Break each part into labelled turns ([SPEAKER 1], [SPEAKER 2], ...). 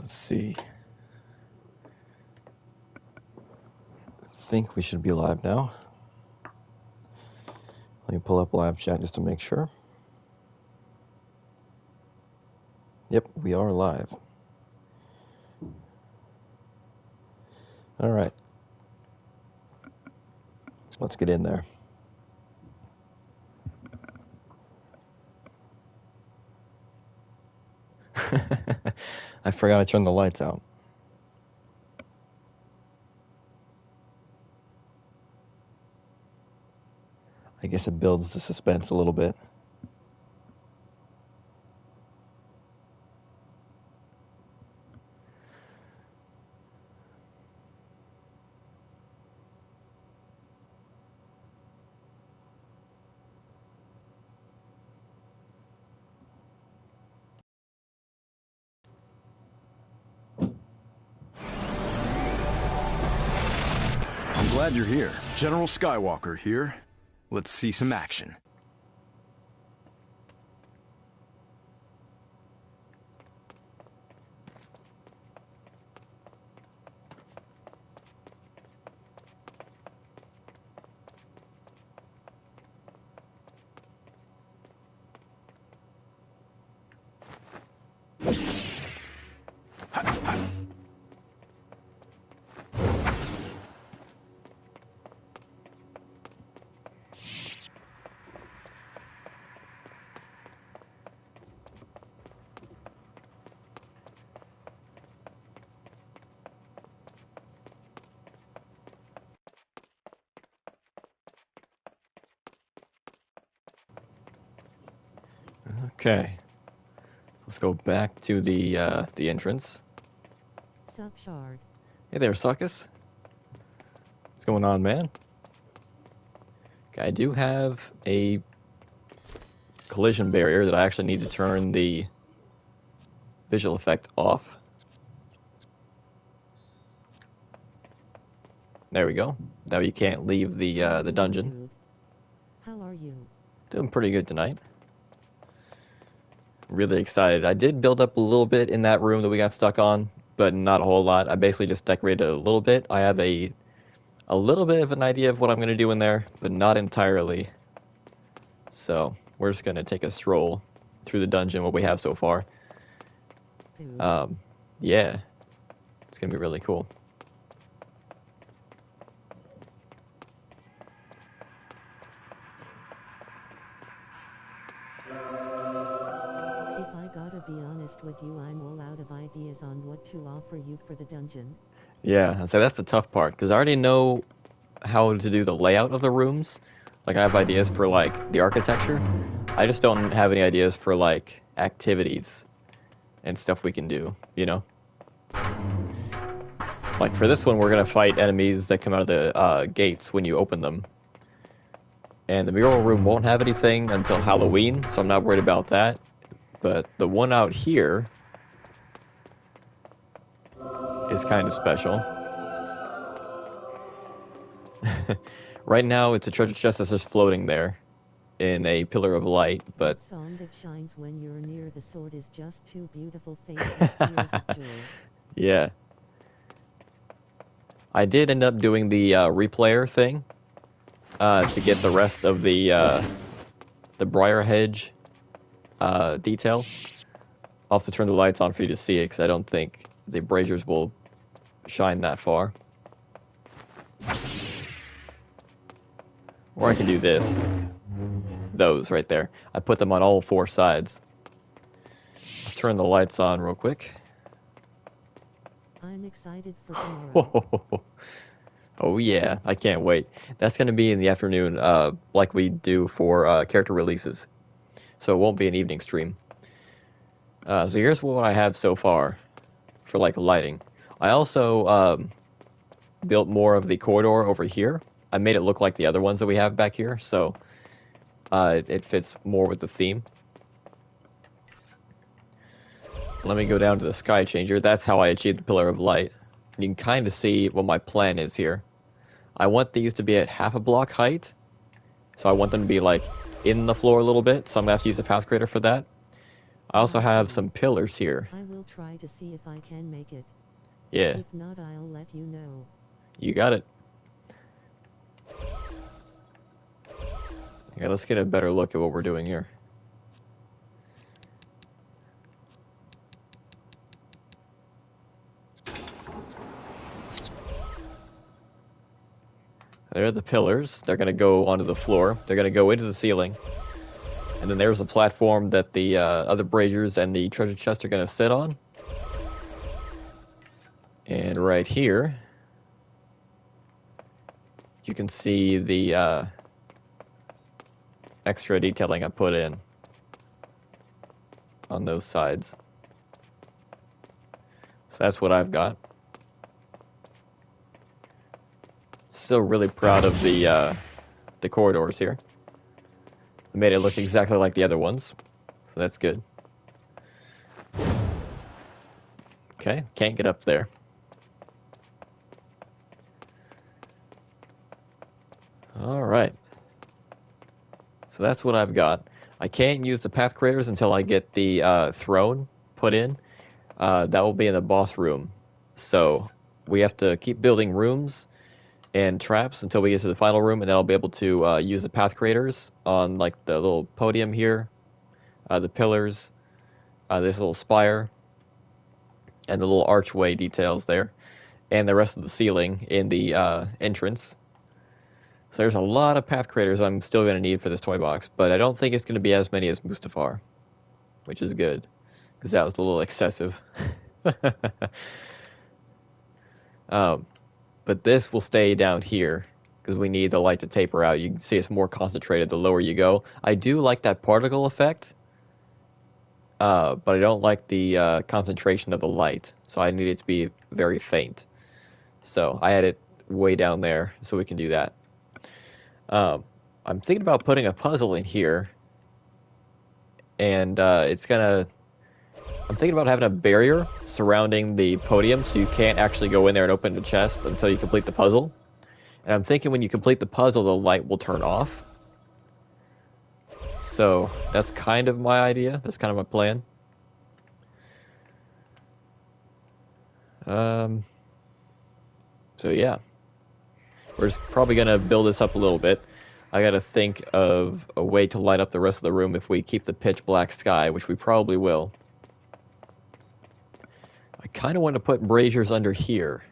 [SPEAKER 1] Let's see. I think we should be live now. Let me pull up live chat just to make sure. Yep, we are live. All right. Let's get in there. I forgot to turn the lights out. I guess it builds the suspense a little bit.
[SPEAKER 2] I'm glad you're here. General Skywalker here. Let's see some action.
[SPEAKER 1] Okay. Let's go back to the entrance.
[SPEAKER 3] Sup, Shard?
[SPEAKER 1] Hey there, Suckus. What's going on, man? Okay, I do have a collision barrier that I actually need to turn the visual effect off. There we go. Now you can't leave the dungeon.
[SPEAKER 3] How are you?
[SPEAKER 1] Doing pretty good tonight. Really excited. I did build up a little bit in that room that we got stuck on, but not a whole lot. I basically just decorated a little bit. I have a little bit of an idea of what I'm going to do in there, but not entirely. So we're just going to take a stroll through the dungeon, what we have so far. Yeah, it's going to be really cool.
[SPEAKER 3] If I gotta be honest with you, I'm all out of ideas on what to offer you for the dungeon.
[SPEAKER 1] Yeah, so that's the tough part, because I already know how to do the layout of the rooms. Like, I have ideas for, like, the architecture. I just don't have any ideas for, like, activities and stuff we can do, you know? Like, for this one, we're going to fight enemies that come out of the gates when you open them. And the mural room won't have anything until Halloween, so I'm not worried about that. But the one out here is kind of special. Right now, it's a treasure chest that's just floating there in a pillar of light, but...
[SPEAKER 3] That song that shines when you're near the sword is just too beautiful, face with tears of joy.
[SPEAKER 1] Yeah. I did end up doing the replayer thing to get the rest of the briar hedge detail. I'll have to turn the lights on for you to see it, because I don't think the braziers will shine that far. Or I can do this. Those right there. I put them on all four sides. Let's turn the lights on real quick.
[SPEAKER 3] I'm excited for tomorrow.
[SPEAKER 1] Oh yeah, I can't wait. That's going to be in the afternoon, like we do for character releases. So it won't be an evening stream. So here's what I have so far for like lighting. I also built more of the corridor over here. I made it look like the other ones that we have back here, so it fits more with the theme. Let me go down to the sky changer. That's how I achieved the pillar of light. You can kind of see what my plan is here. I want these to be at half a block height, so I want them to be like in the floor a little bit, so I'm going to have to use the path creator for that. I also have some pillars here.
[SPEAKER 3] I will will try to see if I can make it.
[SPEAKER 1] Yeah,
[SPEAKER 3] If not, I'll let you know.
[SPEAKER 1] you got it. Okay, let's get a better look at what we're doing here. There are the pillars. They're going to go onto the floor. They're going to go into the ceiling. And then there's a platform that the other braziers and the treasure chest are going to sit on. And right here, you can see the extra detailing I put in on those sides. So that's what I've got. Still really proud of the corridors here. I made it look exactly like the other ones, so that's good. Okay, can't get up there. All right. So that's what I've got. I can't use the path creators until I get the throne put in. That will be in the boss room. So we have to keep building rooms and traps until we get to the final room, and then I'll be able to use the path creators on like the little podium here, the pillars, this little spire, and the little archway details there, and the rest of the ceiling in the entrance. So there's a lot of path creators I'm still going to need for this toy box, but I don't think it's going to be as many as Mustafar, which is good, because that was a little excessive. But this will stay down here, because we need the light to taper out. You can see it's more concentrated the lower you go. I do like that particle effect, but I don't like the concentration of the light, so I need it to be very faint. So I had it way down there, so we can do that. I'm thinking about putting a puzzle in here, and I'm thinking about having a barrier surrounding the podium so you can't actually go in there and open the chest until you complete the puzzle. And I'm thinking when you complete the puzzle, the light will turn off. So that's kind of my idea. That's kind of my plan. So yeah. We're just probably going to build this up a little bit. I got to think of a way to light up the rest of the room if we keep the pitch black sky, which we probably will. I kind of want to put braziers under here,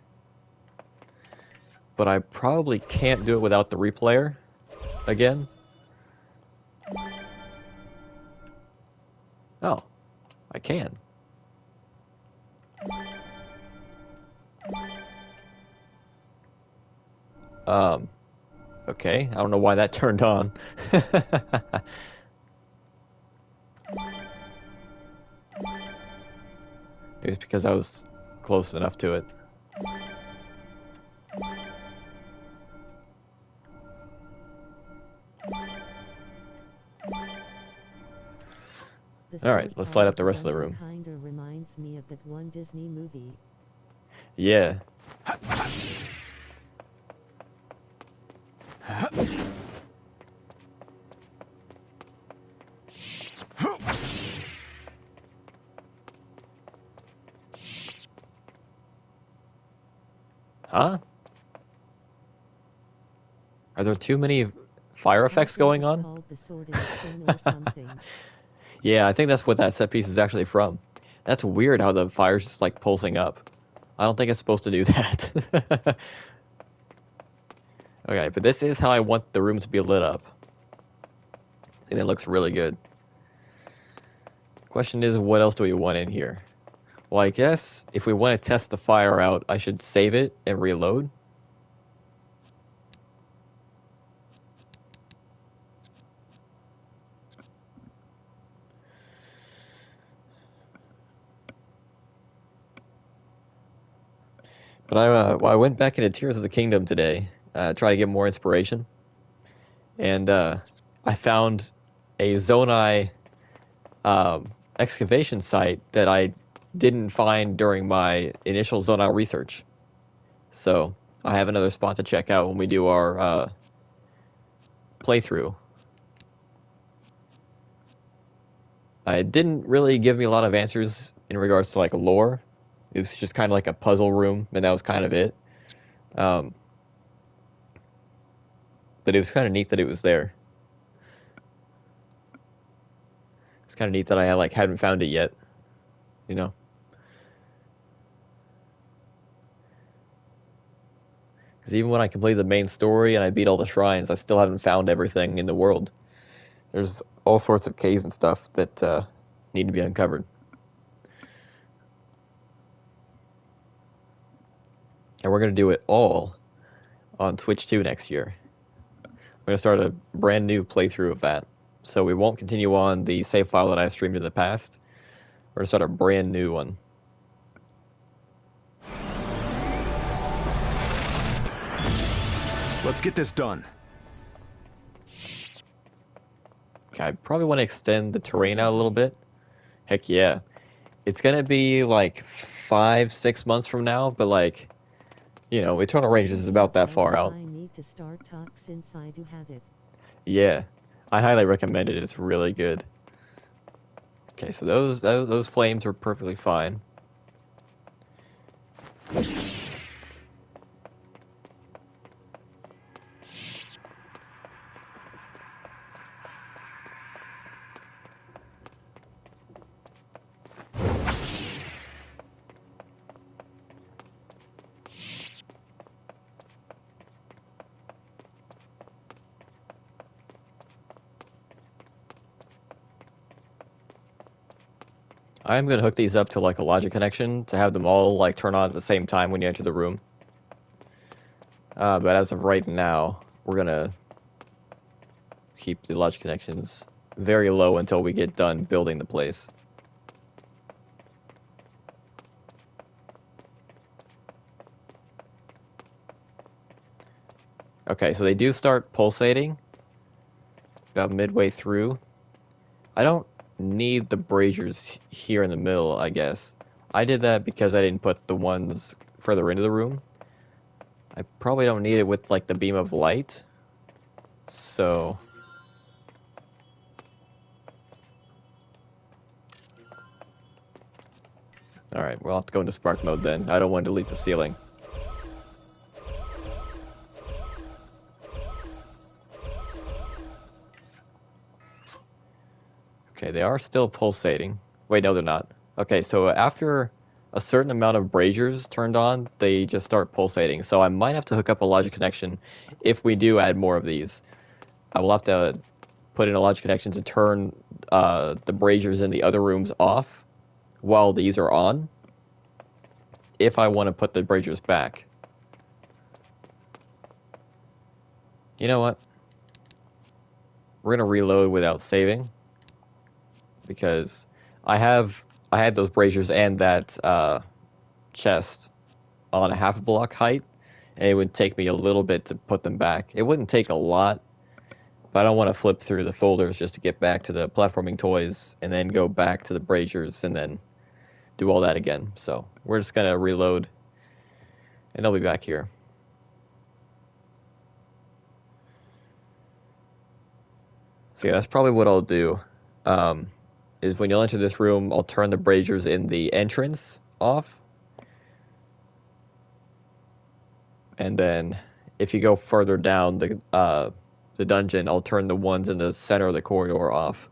[SPEAKER 1] but I probably can't do it without the replayer again. Oh, I can. Okay, I don't know why that turned on. Maybe it's because I was close enough to it. All right, let's light up the rest of the room.
[SPEAKER 3] Kinda reminds me of that one Disney movie.
[SPEAKER 1] Yeah. Huh? Are there too many fire effects going on?
[SPEAKER 3] Called the Sword in Stone or something.
[SPEAKER 1] Yeah, I think that's what that set piece is actually from. That's weird how the fire's just like pulsing up. I don't think it's supposed to do that. Okay, but this is how I want the room to be lit up. I think it looks really good. Question is, what else do we want in here? Well, I guess if we want to test the fire out, I should save it and reload. But I went back into Tears of the Kingdom today, try to get more inspiration, and I found a Zonai excavation site that I didn't find during my initial Zonai research. So I have another spot to check out when we do our playthrough. It didn't really give me a lot of answers in regards to like lore. It was just kind of like a puzzle room, and that was kind of it. Um, but it was kind of neat that it was there. It's kind of neat that I like hadn't found it yet, you know. Because even when I completed the main story and I beat all the shrines, I still haven't found everything in the world. There's all sorts of caves and stuff that need to be uncovered. And we're going to do it all on Switch 2 next year. We're going to start a brand new playthrough of that. So we won't continue on the save file that I've streamed in the past. We're going to start a brand new one.
[SPEAKER 2] Let's get this done.
[SPEAKER 1] Okay, I probably want to extend the terrain out a little bit. Heck yeah. It's going to be like 5-6 months from now, but like, you know, Eternal Ranges is about that far out.
[SPEAKER 3] I need to start talk since I do have it.
[SPEAKER 1] Yeah, I highly recommend it. It's really good. Okay, so those flames are perfectly fine. I'm gonna hook these up to like a logic connection to have them all like turn on at the same time when you enter the room. But as of right now, we're gonna keep the logic connections very low until we get done building the place. Okay, so they do start pulsating about midway through. I don't need the braziers here in the middle, I guess. I did that because I didn't put the ones further into the room. I probably don't need it with like the beam of light. So alright, we'll have to go into spark mode then. I don't want to delete the ceiling. Okay, they are still pulsating. Wait, no, they're not. Okay, so after a certain amount of braziers turned on, they just start pulsating. So I might have to hook up a logic connection if we do add more of these. I will have to put in a logic connection to turn the braziers in the other rooms off while these are on, if I want to put the braziers back. You know what? We're gonna reload without saving, because I had those braziers and that chest on a half block height, and it would take me a little bit to put them back. It wouldn't take a lot, but I don't want to flip through the folders just to get back to the platforming toys and then go back to the braziers and then do all that again. So we're just gonna reload, and they'll be back here. So yeah, that's probably what I'll do. Is when you'll enter this room, I'll turn the braziers in the entrance off. And then if you go further down the dungeon, I'll turn the ones in the center of the corridor off.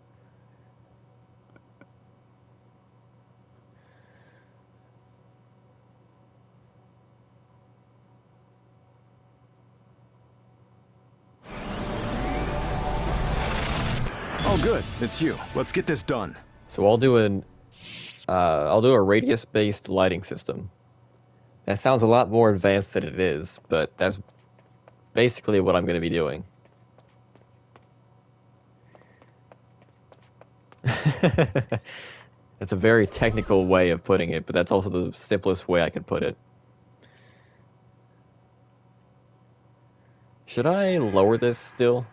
[SPEAKER 2] Oh, good. It's you. Let's get this done.
[SPEAKER 1] So I'll do a radius-based lighting system. That sounds a lot more advanced than it is, but that's basically what I'm going to be doing. That's a very technical way of putting it, but that's also the simplest way I can put it. Should I lower this still?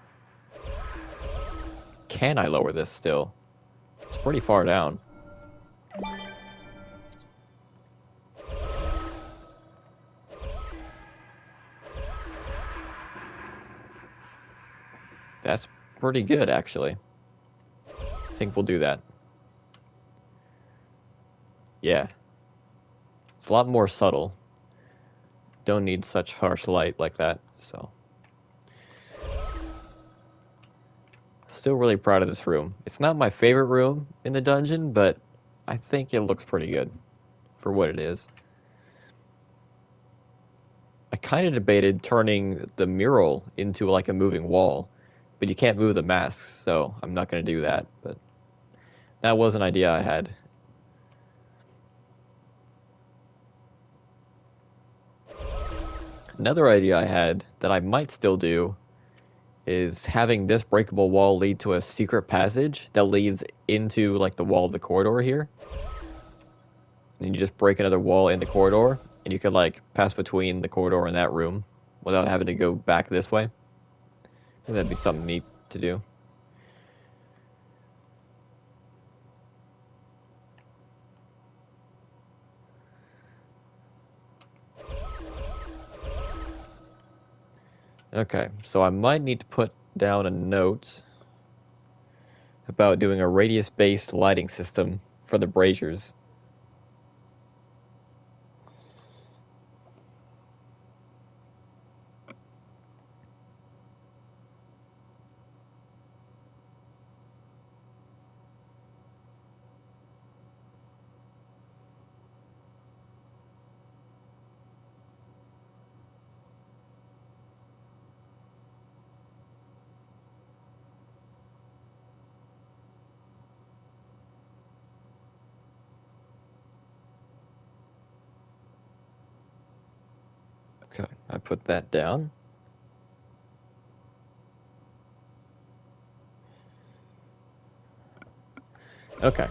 [SPEAKER 1] Can I lower this still? It's pretty far down. That's pretty good, actually. I think we'll do that. Yeah. It's a lot more subtle. Don't need such harsh light like that, so. Still really proud of this room. It's not my favorite room in the dungeon, but I think it looks pretty good for what it is. I kind of debated turning the mural into like a moving wall, but you can't move the masks, so I'm not going to do that. But that was an idea I had. Another idea I had that I might still do is having this breakable wall lead to a secret passage that leads into like the wall of the corridor here. And you just break another wall in the corridor, and you could like pass between the corridor and that room without having to go back this way. I think that'd be something neat to do. Okay, so I might need to put down a note about doing a radius-based lighting system for the braziers. Okay, I put that down. Okay.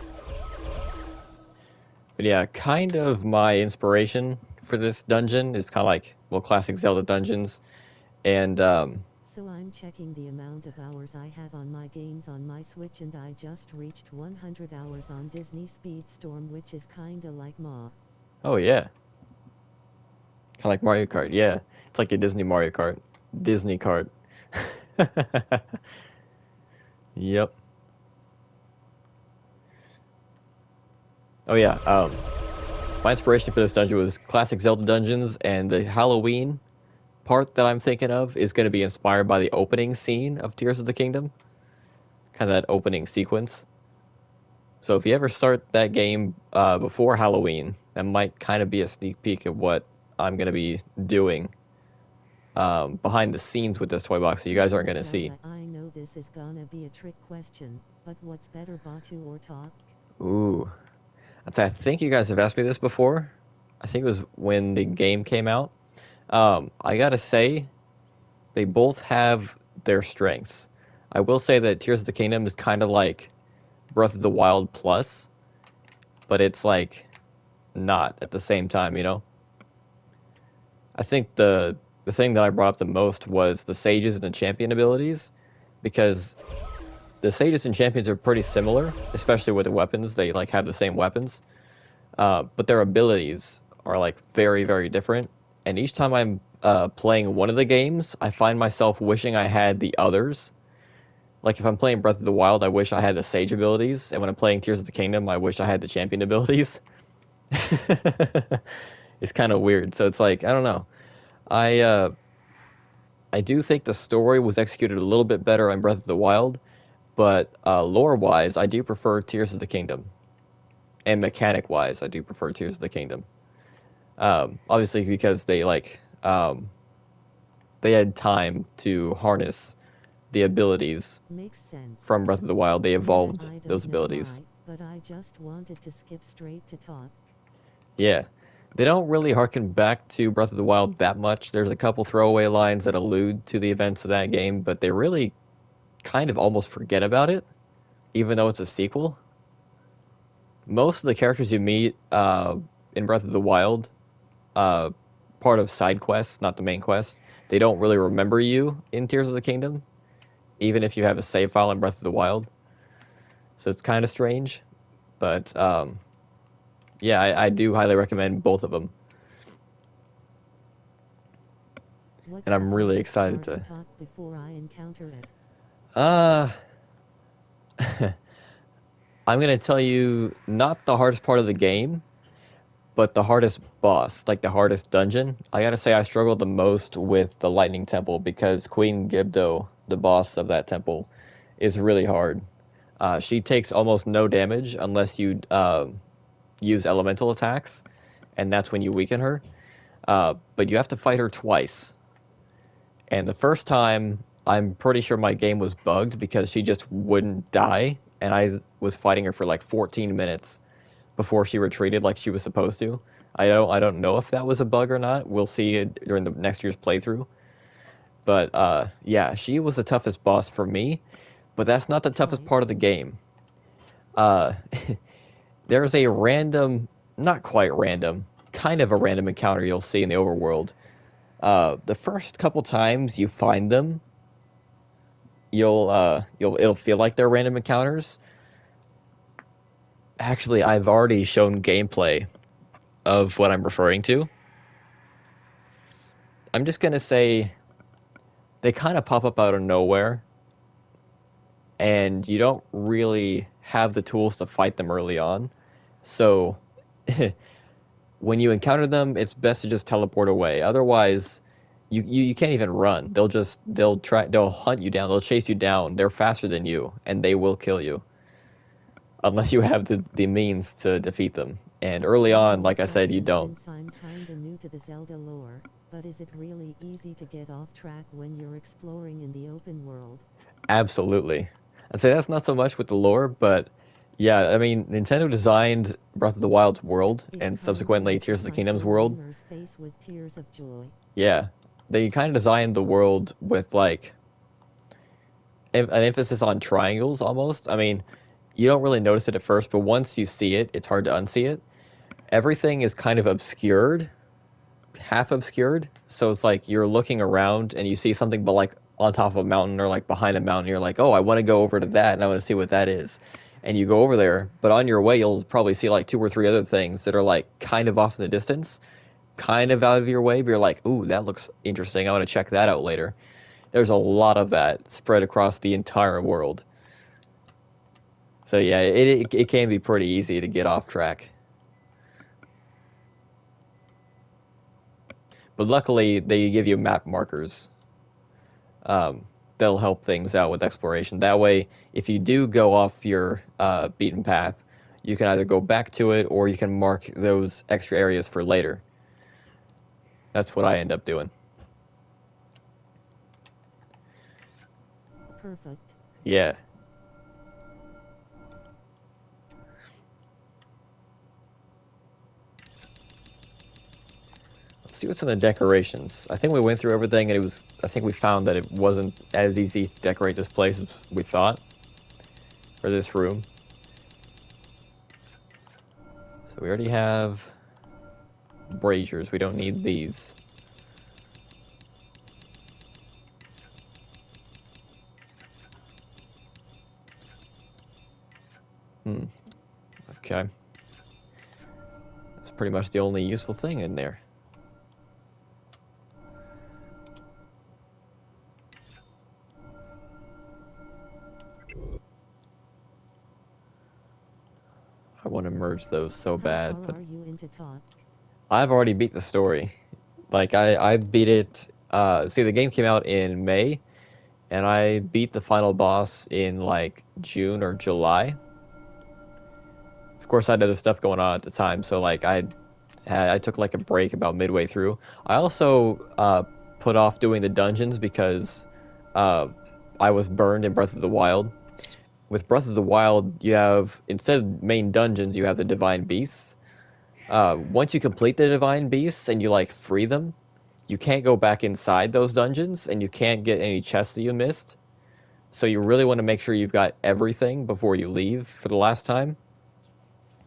[SPEAKER 1] But yeah, kind of my inspiration for this dungeon is kind of like, well, classic Zelda dungeons. And,
[SPEAKER 3] So I'm checking the amount of hours I have on my games on my Switch, and I just reached 100 hours on Disney Speedstorm, which is kinda like Ma.
[SPEAKER 1] oh yeah. Kind of like Mario Kart, yeah. It's like a Disney Mario Kart. Disney Kart. Yep. Oh yeah, my inspiration for this dungeon was classic Zelda dungeons, and the Halloween part that I'm thinking of is going to be inspired by the opening scene of Tears of the Kingdom. Kind of that opening sequence. So if you ever start that game before Halloween, that might kind of be a sneak peek of what I'm going to be doing behind the scenes with this toy box that you guys aren't going to see.
[SPEAKER 3] I know this is gonna be a trick question, but what's better, Batu or Talk?
[SPEAKER 1] Ooh. I think you guys have asked me this before. I think it was when the game came out. I gotta say, they both have their strengths. I will say that Tears of the Kingdom is kind of like Breath of the Wild plus, but it's like not at the same time, you know? I think the thing that I brought up the most was the sages and the champion abilities, because the sages and champions are pretty similar, especially with the weapons. They like have the same weapons, but their abilities are like very, very different. And each time I'm playing one of the games, I find myself wishing I had the others. Like if I'm playing Breath of the Wild, I wish I had the sage abilities, and when I'm playing Tears of the Kingdom, I wish I had the champion abilities. It's kind of weird. So it's like I don't know. I uh, I do think the story was executed a little bit better on Breath of the Wild, but lore-wise, I do prefer Tears of the Kingdom, and mechanic-wise, I do prefer Tears of the Kingdom. Obviously, because they had time to harness the abilities
[SPEAKER 3] Makes sense.
[SPEAKER 1] from Breath of the Wild. They evolved
[SPEAKER 3] I don't
[SPEAKER 1] those
[SPEAKER 3] know
[SPEAKER 1] abilities.
[SPEAKER 3] why, but I just wanted to skip straight to Talk.
[SPEAKER 1] Yeah. They don't really harken back to Breath of the Wild that much. There's a couple throwaway lines that allude to the events of that game, but they really kind of almost forget about it, even though it's a sequel. Most of the characters you meet in Breath of the Wild, uh, part of side quests, not the main quest, they don't really remember you in Tears of the Kingdom, even if you have a save file in Breath of the Wild. So it's kind of strange, but yeah, I do highly recommend both of them.
[SPEAKER 3] What's
[SPEAKER 1] And
[SPEAKER 3] the
[SPEAKER 1] I'm really
[SPEAKER 3] hardest
[SPEAKER 1] excited
[SPEAKER 3] part
[SPEAKER 1] to.
[SPEAKER 3] of Talk before I encounter it?
[SPEAKER 1] Uh, I'm gonna tell you not the hardest part of the game, but the hardest boss, like the hardest dungeon, I gotta say I struggled the most with the Lightning Temple because Queen Gibdo, the boss of that temple, is really hard. She takes almost no damage unless you use elemental attacks, and that's when you weaken her. But you have to fight her twice. And the first time, I'm pretty sure my game was bugged because she just wouldn't die, and I was fighting her for like 14 minutes before she retreated like she was supposed to. I don't know if that was a bug or not. We'll see it during the next year's playthrough. But yeah, she was the toughest boss for me, but that's not the toughest part of the game. Uh, there's a random, not quite random, kind of a random encounter you'll see in the overworld. The first couple times you find them, it'll feel like they're random encounters. Actually, I've already shown gameplay of what I'm referring to. I'm just gonna say they kind of pop up out of nowhere, and you don't really have the tools to fight them early on. So when you encounter them, it's best to just teleport away. Otherwise, you can't even run. They'll hunt you down. They'll chase you down. They're faster than you, and they will kill you unless you have the means to defeat them. And early on, like I said, you don't.
[SPEAKER 3] Since I'm kinda new to the Zelda lore, but is it really easy to get off track when you're exploring in the open world?
[SPEAKER 1] Absolutely. I'd say that's not so much with the lore, but yeah, I mean, Nintendo designed Breath of the Wild's world
[SPEAKER 3] It's
[SPEAKER 1] and
[SPEAKER 3] kinda
[SPEAKER 1] subsequently
[SPEAKER 3] like
[SPEAKER 1] Tears of the
[SPEAKER 3] Psycho
[SPEAKER 1] Kingdom's world.
[SPEAKER 3] Gamer's face with tears of joy.
[SPEAKER 1] Yeah, they kind of designed the world with like an emphasis on triangles almost. I mean, you don't really notice it at first, but once you see it, it's hard to unsee it. Everything is kind of obscured, half obscured. So it's like you're looking around and you see something, but like on top of a mountain or like behind a mountain, you're like, oh, I want to go over to that and I want to see what that is. And you go over there, but on your way, you'll probably see like two or three other things that are like kind of off in the distance, kind of out of your way, but you're like, ooh, that looks interesting. I want to check that out later. There's a lot of that spread across the entire world. So yeah, it can be pretty easy to get off track. But luckily, they give you map markers. That'll help things out with exploration. That way, if you do go off your beaten path, you can either go back to it or you can mark those extra areas for later. That's what I end up doing.
[SPEAKER 3] Perfect.
[SPEAKER 1] Yeah. Let's see what's in the decorations. I think we went through everything, and I think we found that it wasn't as easy to decorate this place as we thought, or this room. So we already have braziers. We don't need these. Okay. That's pretty much the only useful thing in there. I want to merge those so bad,
[SPEAKER 3] How
[SPEAKER 1] but
[SPEAKER 3] far are you into talk?
[SPEAKER 1] I've already beat the story. Like I beat it. See, the game came out in May, and I beat the final boss in like June or July. Of course, I had other stuff going on at the time, so like I took like a break about midway through. I also put off doing the dungeons because I was burned in Breath of the Wild. With Breath of the Wild, you have, instead of main dungeons, you have the Divine Beasts. Once you complete the Divine Beasts and you like free them, you can't go back inside those dungeons and you can't get any chests that you missed. So you really want to make sure you've got everything before you leave for the last time.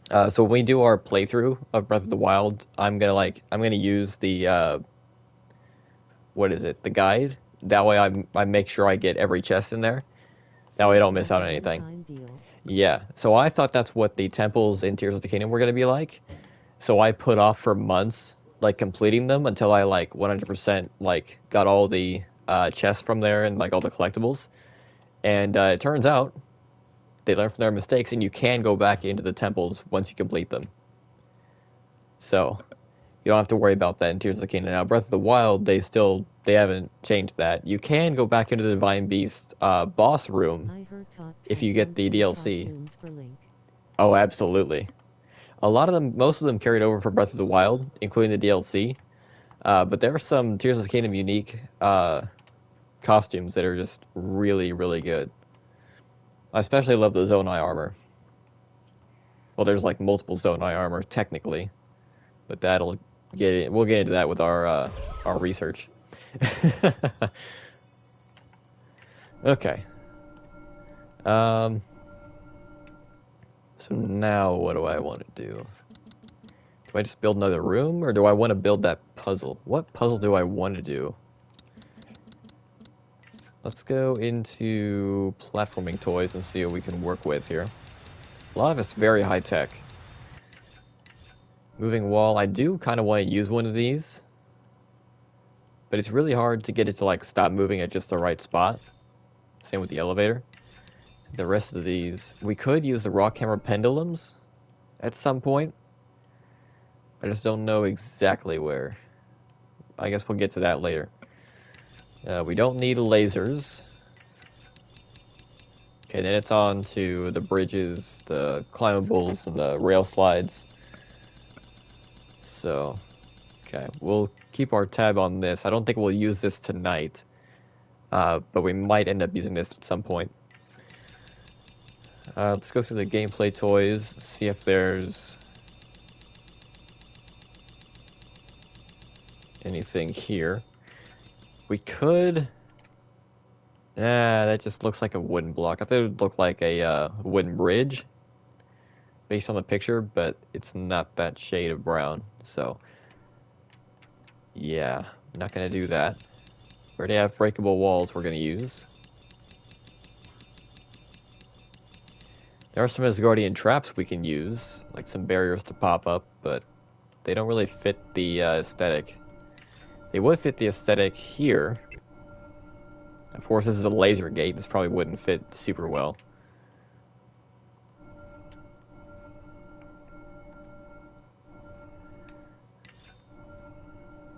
[SPEAKER 1] So when we do our playthrough of Breath of the Wild, I'm gonna use the what is it? The guide. That way I make sure I get every chest in there. That way I don't miss out on anything. Yeah. So I thought that's what the temples in Tears of the Kingdom were gonna be like. So I put off for months like completing them until I like 100% like got all the chests from there and like all the collectibles. And it turns out they learn from their mistakes, and you can go back into the temples once you complete them. So you don't have to worry about that in Tears of the Kingdom. Now, Breath of the Wild, they haven't changed that. You can go back into the Divine Beast boss room
[SPEAKER 3] I heard Todd
[SPEAKER 1] if
[SPEAKER 3] has
[SPEAKER 1] you get
[SPEAKER 3] some
[SPEAKER 1] the
[SPEAKER 3] cool
[SPEAKER 1] DLC.
[SPEAKER 3] costumes for Link.
[SPEAKER 1] Oh, absolutely. A lot of them, most of them carried over for Breath of the Wild, including the DLC. But there are some Tears of the Kingdom unique costumes that are just really, really good. I especially love the Zonai armor. Well, there's like multiple Zonai armor technically, but we'll get into that with our research. Okay. So now what do I want to do? Do I just build another room, or do I want to build that puzzle? What puzzle do I want to do? Let's go into platforming toys and see what we can work with here. A lot of it's very high tech. Moving wall, I do kind of want to use one of these, but it's really hard to get it to like stop moving at just the right spot. Same with the elevator. The rest of these, we could use the rock hammer pendulums at some point. I just don't know exactly where. I guess we'll get to that later. We don't need lasers. Okay, then it's on to the bridges, the climbables, and the rail slides. So, okay, we'll keep our tab on this. I don't think we'll use this tonight, but we might end up using this at some point. Let's go through the gameplay toys, see if there's anything here. We could... that just looks like a wooden block. I thought it would look like a wooden bridge based on the picture, but it's not that shade of brown. So, yeah, I'm not going to do that. We already have breakable walls we're going to use. There are some Asgardian traps we can use, like some barriers to pop up, but they don't really fit the aesthetic. They would fit the aesthetic here. Of course, this is a laser gate. This probably wouldn't fit super well.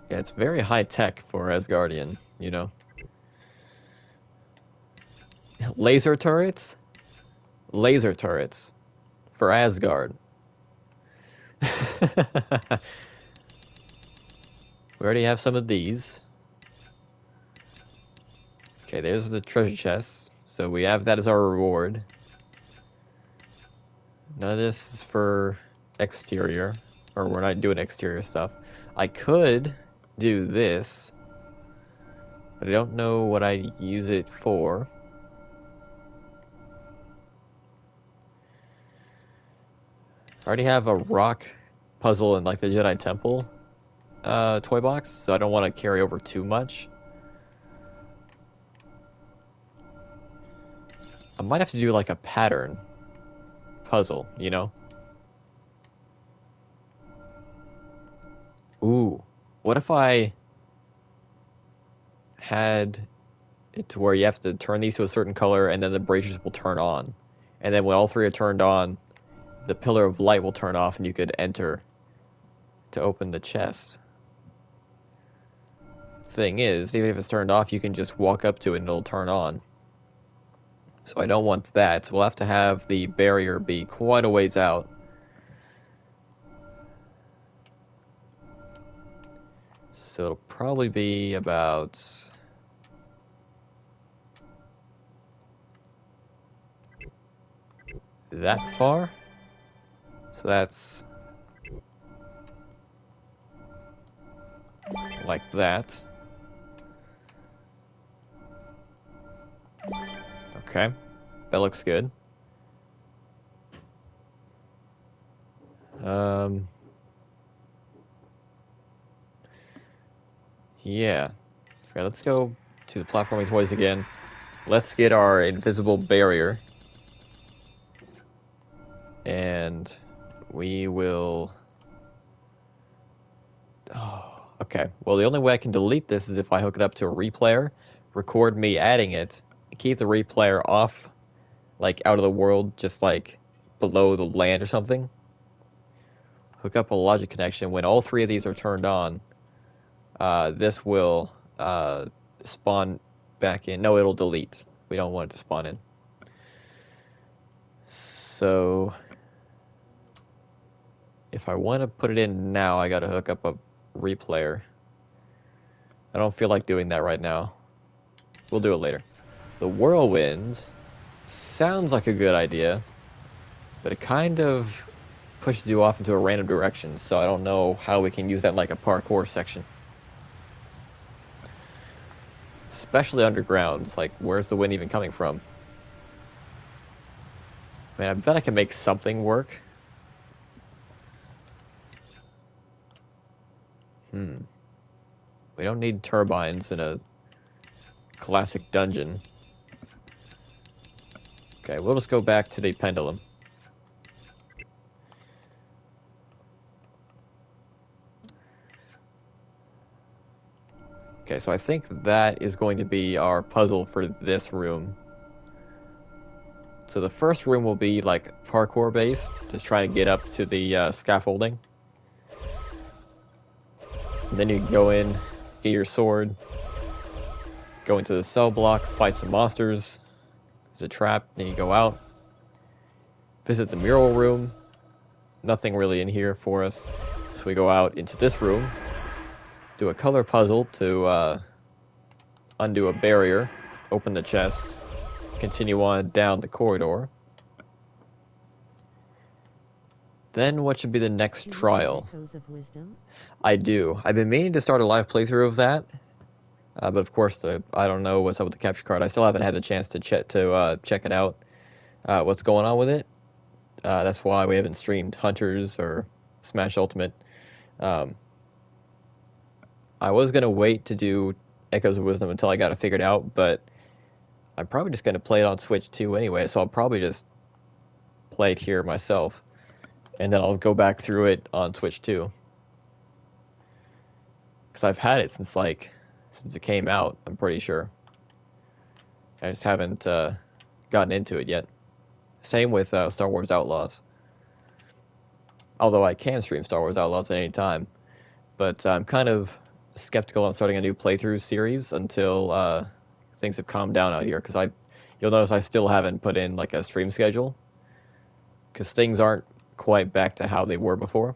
[SPEAKER 1] Yeah, it's very high tech for Asgardian, you know. Laser turrets? Laser turrets. For Asgard. We already have some of these. Okay, there's the treasure chest. So we have that as our reward. None of this is for exterior. Or we're not doing exterior stuff. I could do this, but I don't know what I use it for. I already have a rock puzzle in like the Jedi Temple toy box, so I don't want to carry over too much. I might have to do like a pattern puzzle, you know? Ooh, what if I had it to where you have to turn these to a certain color and then the braziers will turn on. And then when all three are turned on, the pillar of light will turn off and you could enter to open the chest. Thing is, even if it's turned off, you can just walk up to it and it'll turn on. So I don't want that. So we'll have to have the barrier be quite a ways out. So it'll probably be about... that far. So that's... like that. Okay, that looks good. Yeah. Okay, let's go to the platforming toys again. Let's get our invisible barrier. And we will... oh, okay. Well, the only way I can delete this is if I hook it up to a replayer, record me adding it, keep the replayer off, like out of the world, just like below the land or something. hook up a logic connection. When all three of these are turned on, this will spawn back in. No, it'll delete. We don't want it to spawn in. So if I want to put it in now, I got to hook up a replayer. I don't feel like doing that right now. We'll do it later. The whirlwind sounds like a good idea, but it kind of pushes you off into a random direction, so I don't know how we can use that in like a parkour section. Especially underground. It's like, where's the wind even coming from? Man, I bet I can make something work. We don't need turbines in a classic dungeon. Okay, we'll just go back to the pendulum. Okay, so I think that is going to be our puzzle for this room. So the first room will be like parkour based, just trying to get up to the scaffolding. And then you can go in, get your sword, go into the cell block, fight some monsters. There's a trap, then you go out. Visit the mural room. Nothing really in here for us. So we go out into this room, do a color puzzle to undo a barrier, open the chest, continue on down the corridor. Then what should be the next trial?
[SPEAKER 3] Echoes of Wisdom?
[SPEAKER 1] I do. I've been meaning to start a live playthrough of that, but of course I don't know what's up with the capture card. I still haven't had a chance to check it out. What's going on with it? That's why we haven't streamed Hunters or Smash Ultimate. I was gonna wait to do Echoes of Wisdom until I got it figured out, but I'm probably just gonna play it on Switch too anyway. So I'll probably just play it here myself, and then I'll go back through it on Switch too. Because I've had it since it came out, I'm pretty sure. I just haven't gotten into it yet. Same with Star Wars Outlaws. Although I can stream Star Wars Outlaws at any time. But I'm kind of skeptical on starting a new playthrough series until things have calmed down out here. Because you'll notice I still haven't put in like a stream schedule. Because things aren't quite back to how they were before.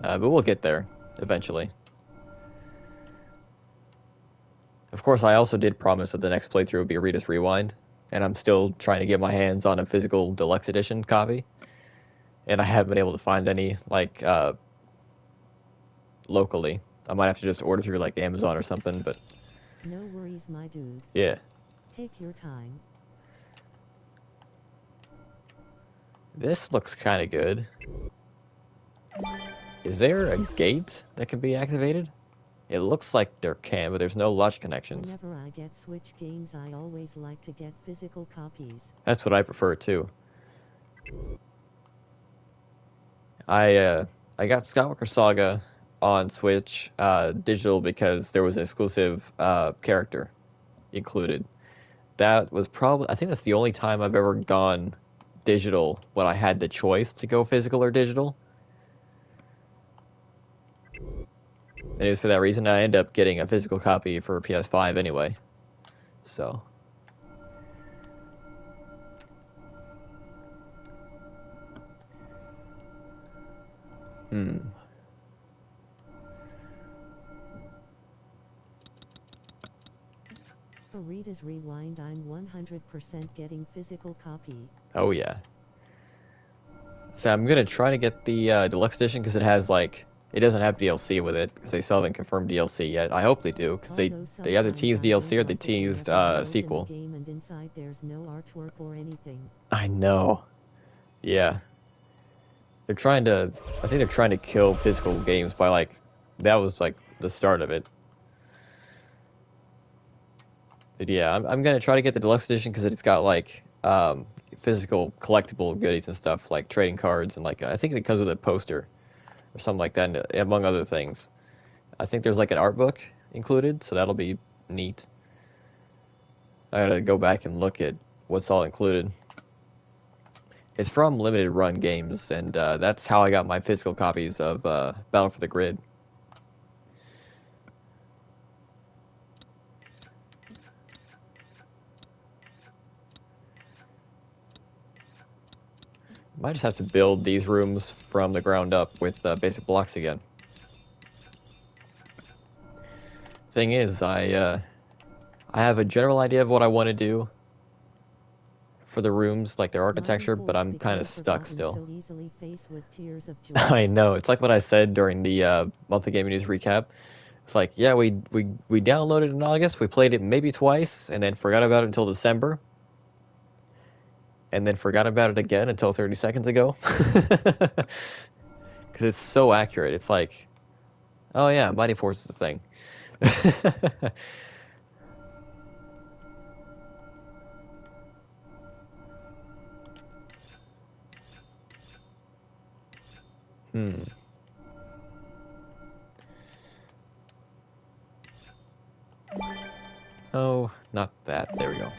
[SPEAKER 1] But we'll get there eventually. Of course, I also did promise that the next playthrough would be Rita's Rewind, and I'm still trying to get my hands on a physical deluxe edition copy, and I haven't been able to find any locally. I might have to just order through like Amazon or something, but
[SPEAKER 3] No worries, my dude.
[SPEAKER 1] yeah.
[SPEAKER 3] Take your time.
[SPEAKER 1] This looks kind of good. Is there a gate that can be activated? It looks like there can, but there's no logic connections.
[SPEAKER 3] Whenever I get Switch games, I always like to get physical copies.
[SPEAKER 1] That's what I prefer too. I got Skywalker Saga on Switch digital because there was an exclusive character included. That was probably, I think that's the only time I've ever gone digital when I had the choice to go physical or digital. And it was for that reason I ended up getting a physical copy for PS5 anyway. So.
[SPEAKER 3] For Rita's Rewind, I'm 100% getting physical copy.
[SPEAKER 1] Oh yeah. So I'm gonna try to get the deluxe edition because it has it doesn't have DLC with it because they still haven't confirmed DLC yet. I hope they do because they either teased DLC or they teased sequel.
[SPEAKER 3] Game and inside there's no artwork or anything.
[SPEAKER 1] I know. Yeah. I think they're trying to kill physical games by that was the start of it. But yeah, I'm gonna try to get the deluxe edition because it's got physical collectible goodies and stuff like trading cards and I think it comes with a poster or something like that, and, among other things. I think there's an art book included, so that'll be neat. I gotta go back and look at what's all included. It's from Limited Run Games, and that's how I got my physical copies of Battle for the Grid. Might just have to build these rooms from the ground up with basic blocks again. Thing is, I have a general idea of what I want to do for the rooms, like their architecture, but I'm kind of stuck still.
[SPEAKER 3] So easily faced with tears of joy.
[SPEAKER 1] I know. It's like what I said during the monthly gaming news recap. It's like, yeah, we downloaded it in August, we played it maybe twice, and then forgot about it until December, and then forgot about it again until 30 seconds ago. Because it's so accurate. It's like, oh yeah, Mighty Force is a thing. Oh, not that. There we go.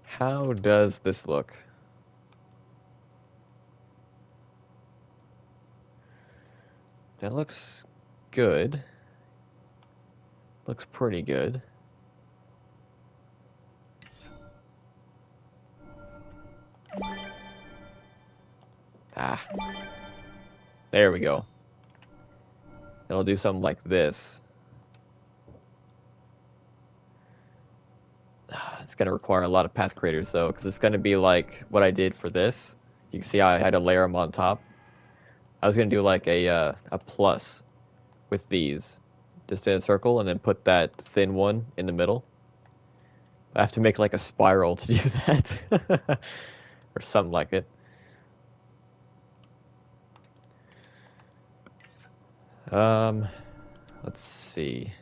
[SPEAKER 1] How does this look? That looks good. Looks pretty good. Ah. There we go. It'll do something like this. It's going to require a lot of path creators, though, because it's going to be like what I did for this. You can see how I had to layer them on top. I was going to do like a plus with these. Just in a circle, and then put that thin one in the middle. I have to make like a spiral to do that. Or something like it. Let's see.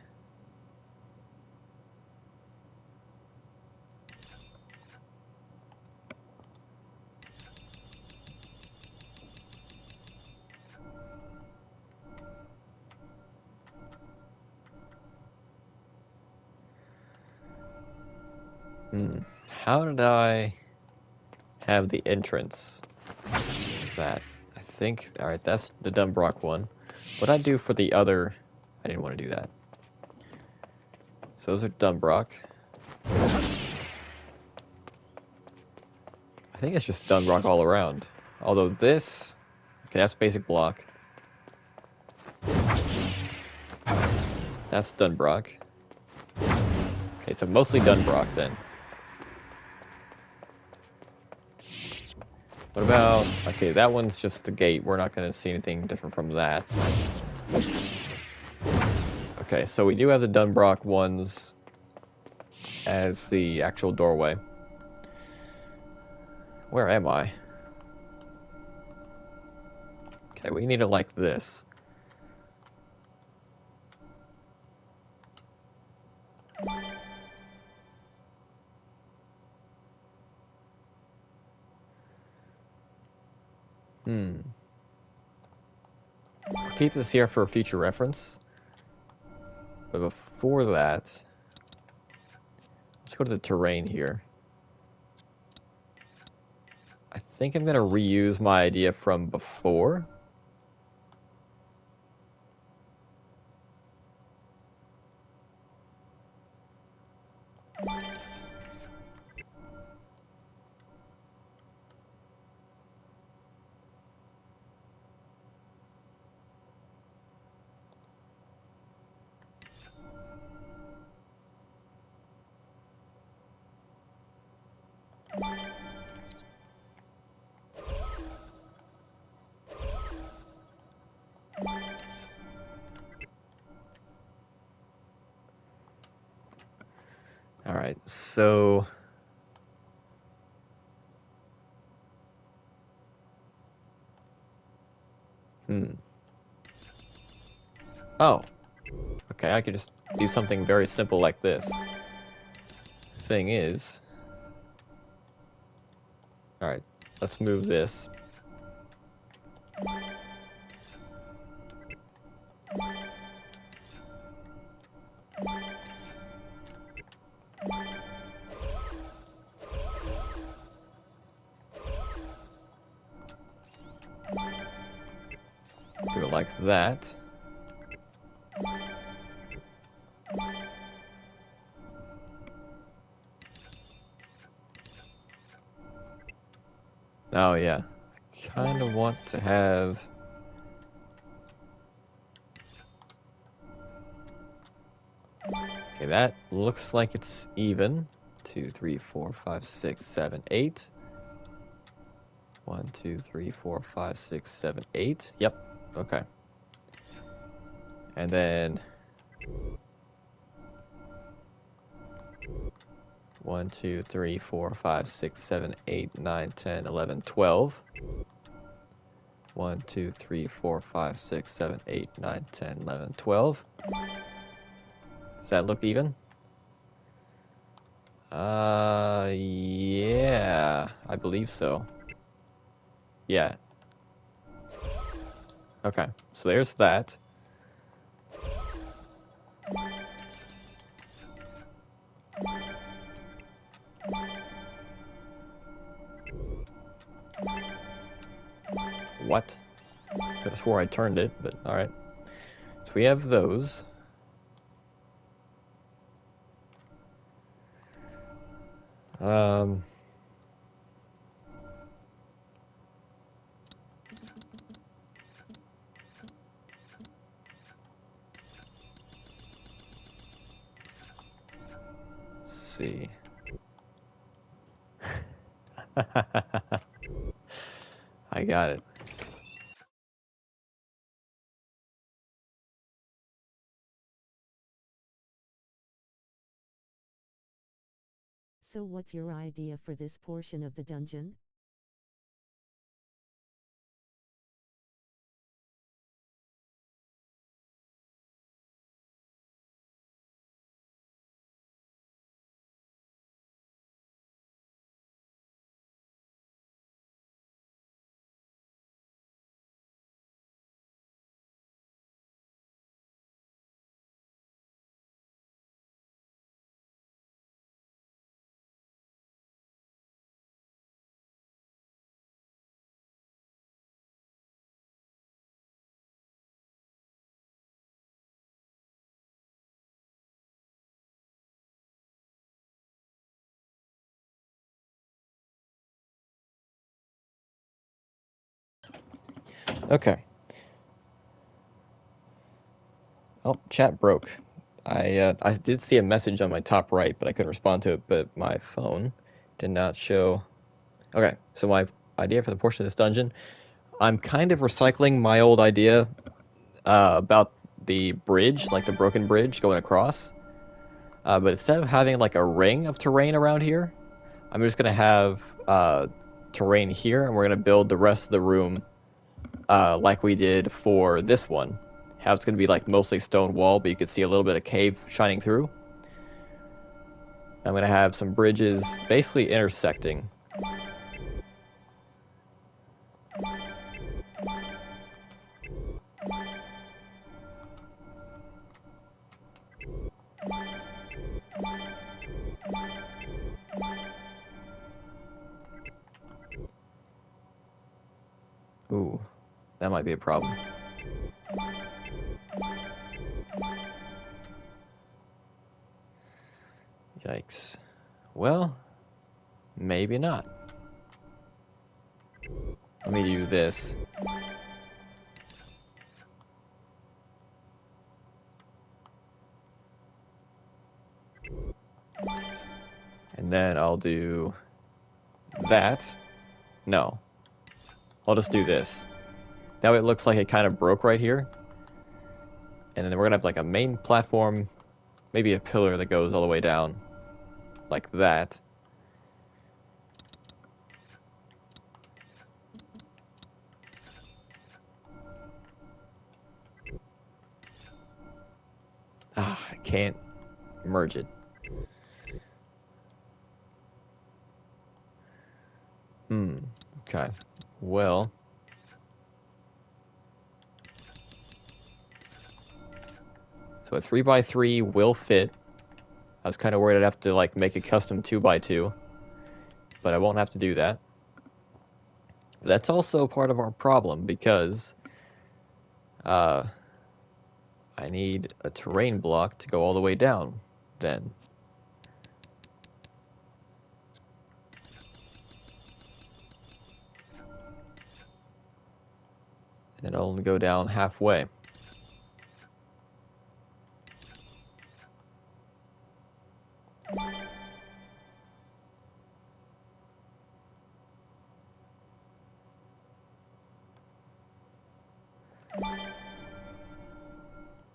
[SPEAKER 1] How did I have the entrance? That, I think, alright, that's the Dunbrock one. What I do for the other, I didn't want to do that. So those are Dunbrock. I think it's just Dunbrock all around. Although this, okay, that's basic block. That's Dunbrock. Okay, so mostly Dunbrock then. What about, okay, that one's just the gate. We're not going to see anything different from that. Okay, so we do have the Dunbrock ones as the actual doorway. Where am I? Okay, we need it like this. I'll keep this here for future reference. But before that, let's go to the terrain here. I think I'm going to reuse my idea from before. Alright, so... Oh. Okay, I could just do something very simple like this. Thing is... Alright, let's move this. Do it like that. Oh yeah, I kind of want to have... Okay, that looks like it's even. 2, 3, 4, 5, 6, 7, 8. 1, 2, 3, 4, 5, 6, 7, 8. Yep. Okay. And then 1, 2, 3, 4, 5, 6, 7, 8, 9, 10, 11, 12. 1, 2, 3, 4, 5, 6, 7, 8, 9, 10, 11, 12. Does that look even? Yeah, I believe so. Yeah. Okay, so there's that. What? Could have swore I turned it, but alright. So we have those. Let's see. I got it.
[SPEAKER 3] So what's your idea for this portion of the dungeon?
[SPEAKER 1] Okay. Oh, chat broke. I did see a message on my top right, but I couldn't respond to it, but my phone did not show. Okay, so my idea for the portion of this dungeon, I'm kind of recycling my old idea about the bridge, like the broken bridge going across. But instead of having like a ring of terrain around here, I'm just gonna have terrain here, and we're gonna build the rest of the room like we did for this one. How it's gonna be like mostly stone wall, but you can see a little bit of cave shining through. I'm gonna have some bridges basically intersecting. Ooh, that might be a problem. Yikes. Well, maybe not. Let me do this. And then I'll do that. No. I'll just do this. That way it looks like it kind of broke right here. And then we're gonna have like a main platform, maybe a pillar that goes all the way down. Like that. Ah, I can't merge it. Okay. Well. So a 3x3 will fit. I was kind of worried I'd have to like make a custom 2x2. But I won't have to do that. But that's also part of our problem because I need a terrain block to go all the way down, then. And it'll only go down halfway.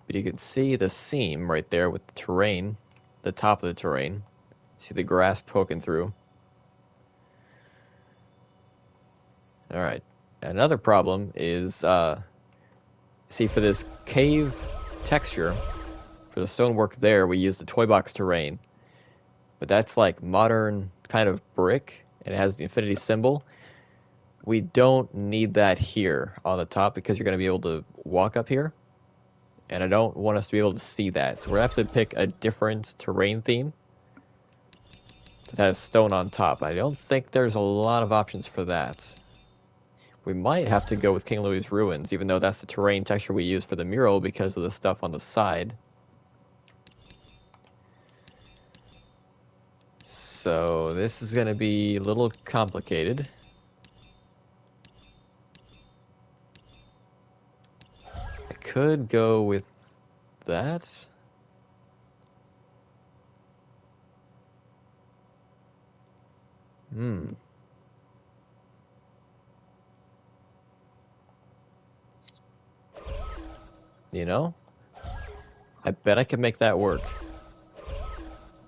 [SPEAKER 1] But you can see the seam right there with the terrain, the top of the terrain. See the grass poking through. Alright. Another problem is, see, for this cave texture, for the stonework there, we use the toy box terrain. But that's like modern kind of brick, and it has the infinity symbol. We don't need that here on the top because you're going to be able to walk up here. And I don't want us to be able to see that. So we're going to have to pick a different terrain theme that has stone on top. I don't think there's a lot of options for that. We might have to go with King Louis' Ruins, even though that's the terrain texture we use for the mural because of the stuff on the side. So this is going to be a little complicated. I could go with that. You know? I bet I can make that work.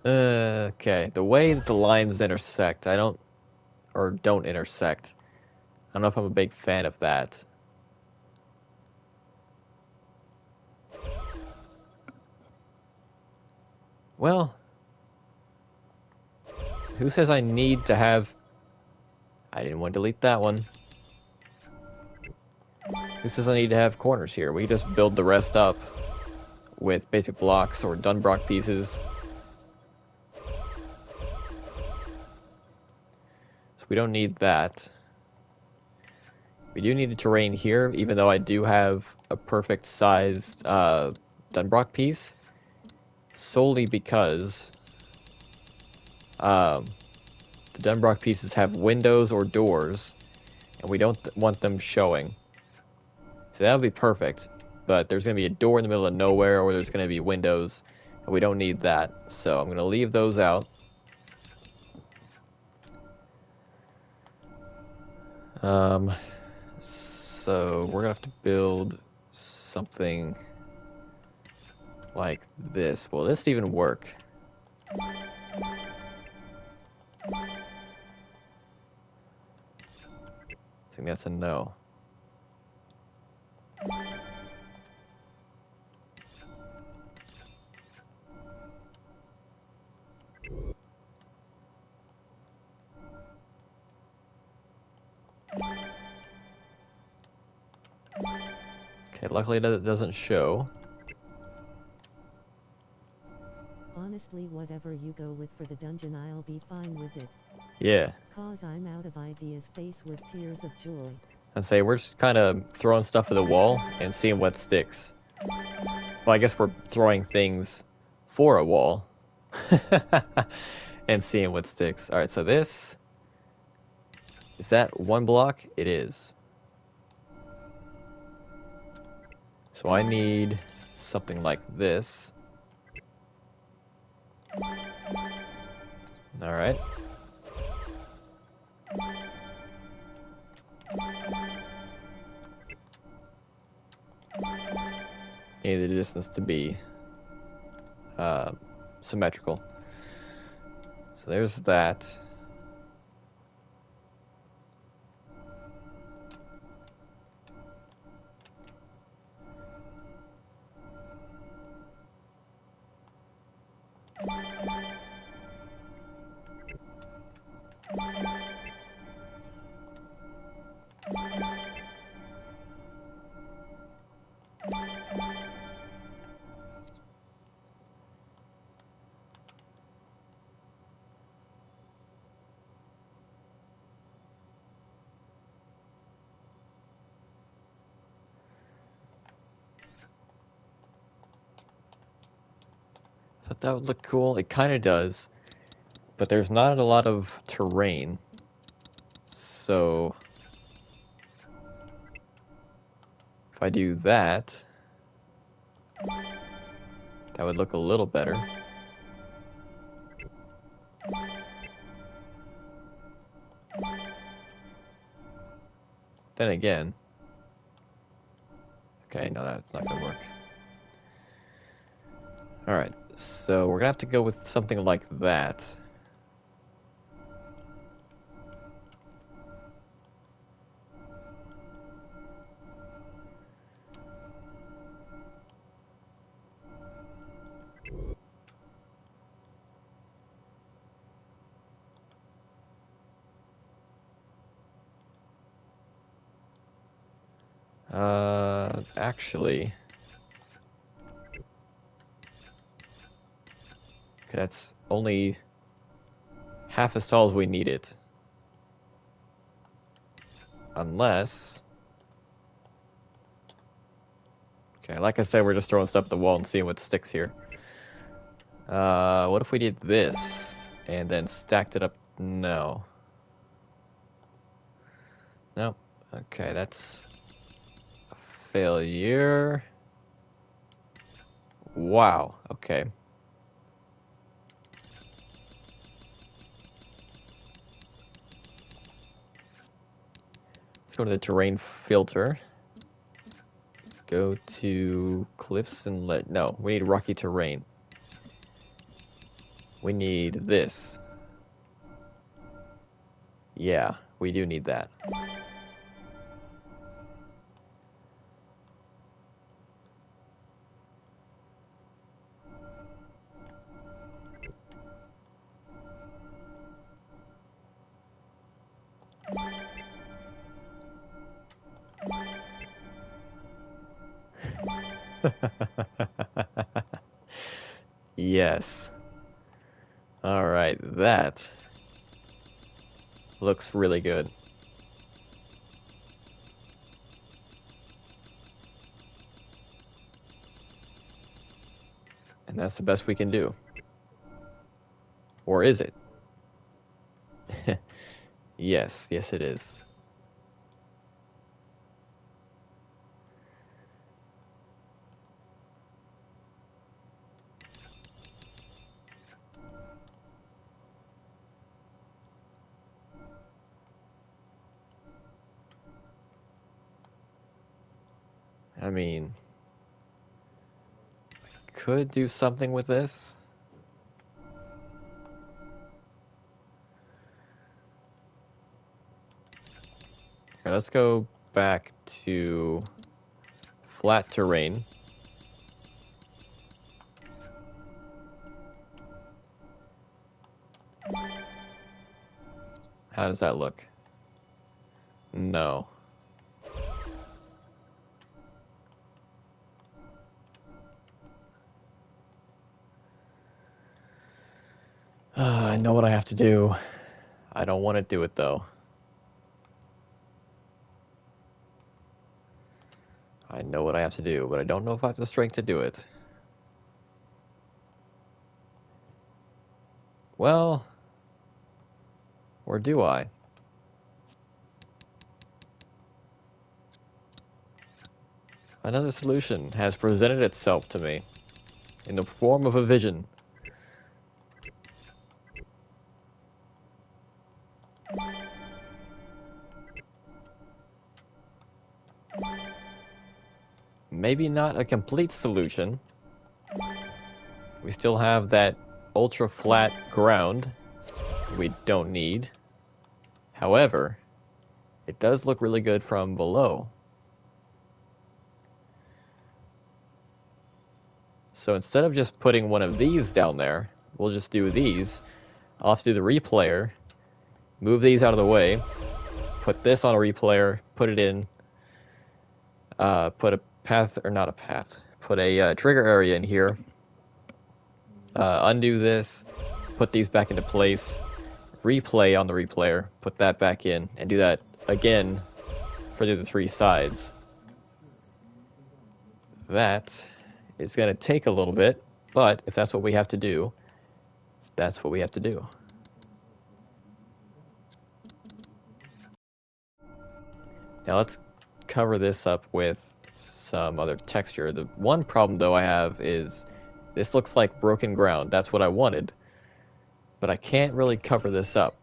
[SPEAKER 1] Okay. The way that the lines intersect, don't intersect. I don't know if I'm a big fan of that. Well, who says I need to have... I didn't want to delete that one. Who says I need to have corners here? We just build the rest up with basic blocks or Dunbrock pieces. So we don't need that. We do need a terrain here, even though I do have a perfect sized Dunbrock piece. Solely because the Dunbrock pieces have windows or doors, and we don't want them showing. So that would be perfect, but there's going to be a door in the middle of nowhere, or there's going to be windows, and we don't need that. So I'm going to leave those out. So we're going to have to build something like this. Will this even work? I think that's a no. Okay, luckily it doesn't show.
[SPEAKER 3] Honestly, whatever you go with for the dungeon, I'll be fine with it.
[SPEAKER 1] Yeah.
[SPEAKER 3] Cause I'm out of ideas, face with tears of joy.
[SPEAKER 1] And say we're just kind of throwing stuff at the wall and seeing what sticks. Well, I guess we're throwing things for a wall and seeing what sticks. All right, so this is that one block? It is. So I need something like this. All right. Need the distance to be symmetrical. So there's that. but that would look cool. It kind of does, but there's not a lot of terrain. So if I do that, that would look a little better. Then again, okay, no, that's not gonna work. Alright, so we're gonna have to go with something like that. Actually, okay, that's only half as tall as we need it. Unless, okay, like I said, we're just throwing stuff at the wall and seeing what sticks here. What if we did this and then stacked it up? No. No. Okay, that's a failure. Wow. Okay. Let's go to the terrain filter. Go to cliffs and no, we need rocky terrain. We need this. Yeah, we do need that. Yes. All right, that looks really good. And that's the best we can do. Or is it? Yes, yes it is. I mean, could do something with this. Okay, let's go back to flat terrain. How does that look? No. I know what I have to do. I don't want to do it though. I know what I have to do, but I don't know if I have the strength to do it. Well, or do I? Another solution has presented itself to me in the form of a vision. Maybe not a complete solution. We still have that ultra flat ground we don't need. However, it does look really good from below. So instead of just putting one of these down there, we'll just do these. I'll have to do the replayer, move these out of the way, put this on a replayer, put it in, put a path, or not a path, put a trigger area in here, undo this, put these back into place, replay on the replayer, put that back in, and do that again for the 3 sides. That is going to take a little bit, But if that's what we have to do, that's what we have to do. Now let's cover this up with some other texture. The one problem though I have is this looks like broken ground. That's what I wanted. But I can't really cover this up.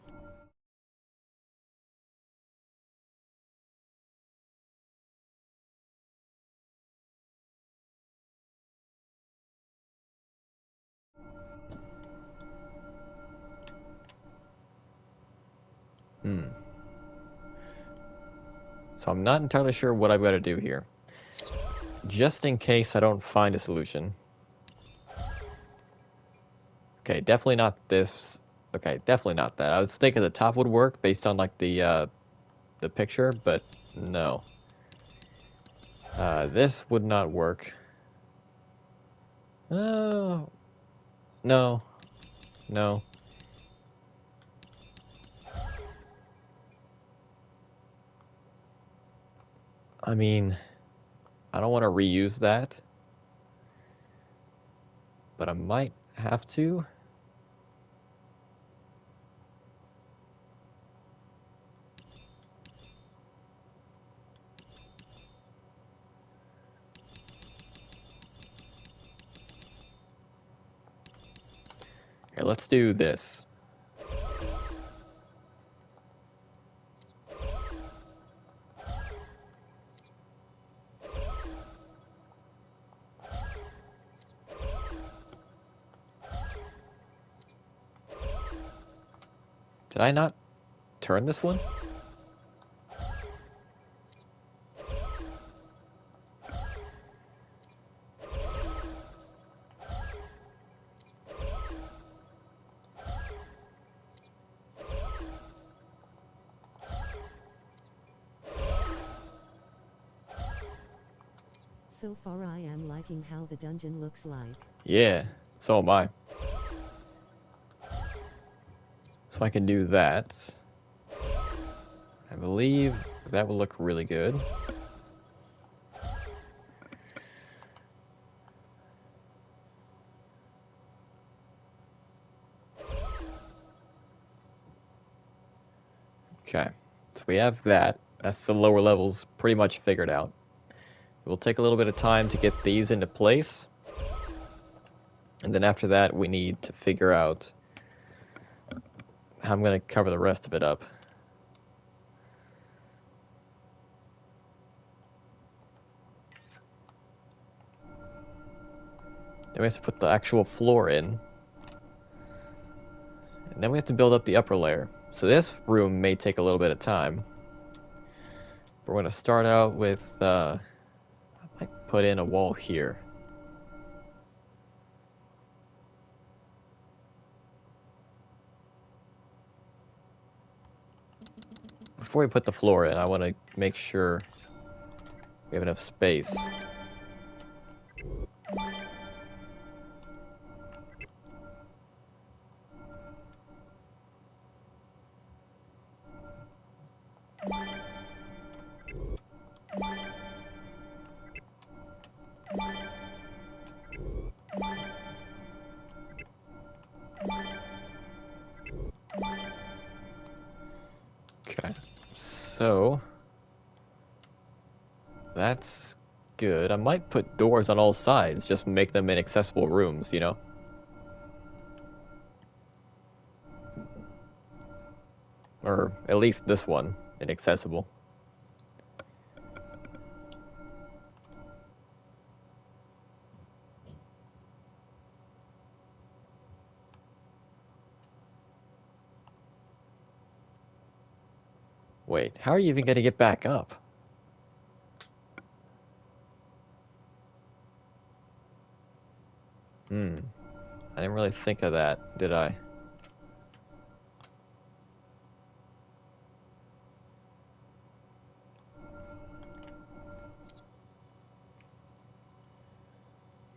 [SPEAKER 1] So I'm not entirely sure what I've got to do here. Just in case I don't find a solution. Okay, definitely not this. Okay, definitely not that. I was thinking the top would work based on like the picture, but no. This would not work. No. No. I mean, I don't want to reuse that, but I might have to. Okay, let's do this. Did I not turn this one?
[SPEAKER 3] So far I am liking how the dungeon looks like.
[SPEAKER 1] Yeah, so am I. So I can do that. I believe that will look really good. Okay, so we have that. That's the lower levels pretty much figured out. It will take a little bit of time to get these into place. And then after that, we need to figure out how I'm going to cover the rest of it up. Then we have to put the actual floor in. And then we have to build up the upper layer. So this room may take a little bit of time. We're going to start out with, I might put in a wall here. Before we put the floor in, I want to make sure we have enough space. Okay, so that's good. I might put doors on all sides, just make them inaccessible rooms, you know? Or at least this one, inaccessible. Wait, how are you even going to get back up? I didn't really think of that, did I?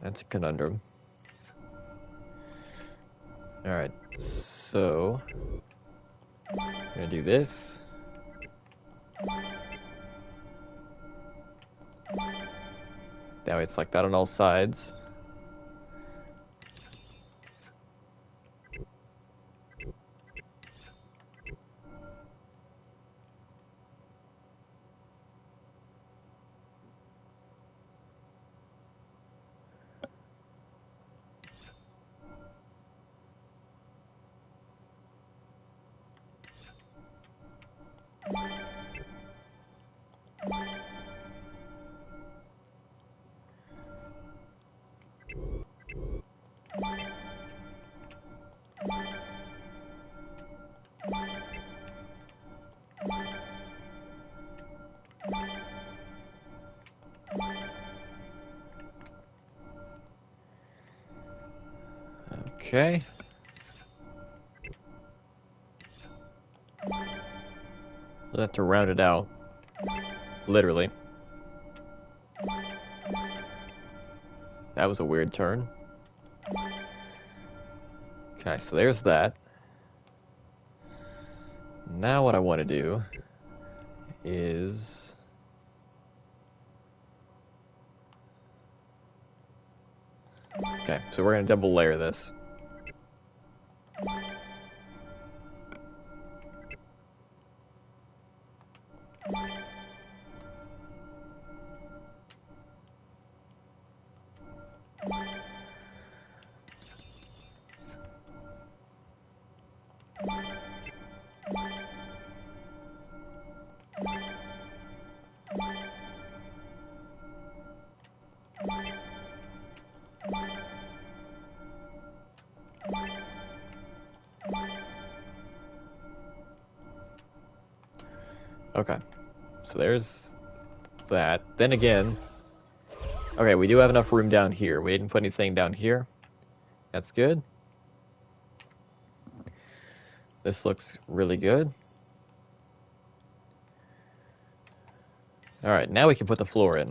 [SPEAKER 1] That's a conundrum. Alright, so I'm gonna do this. Now it's like that on all sides. Okay. We'll have to round it out. Literally. That was a weird turn. Okay, so there's that. Now what I want to do is... Okay, so we're going to double layer this. Okay, so there's that. Then again, okay, we do have enough room down here. We didn't put anything down here. That's good. This looks really good. Alright, now we can put the floor in.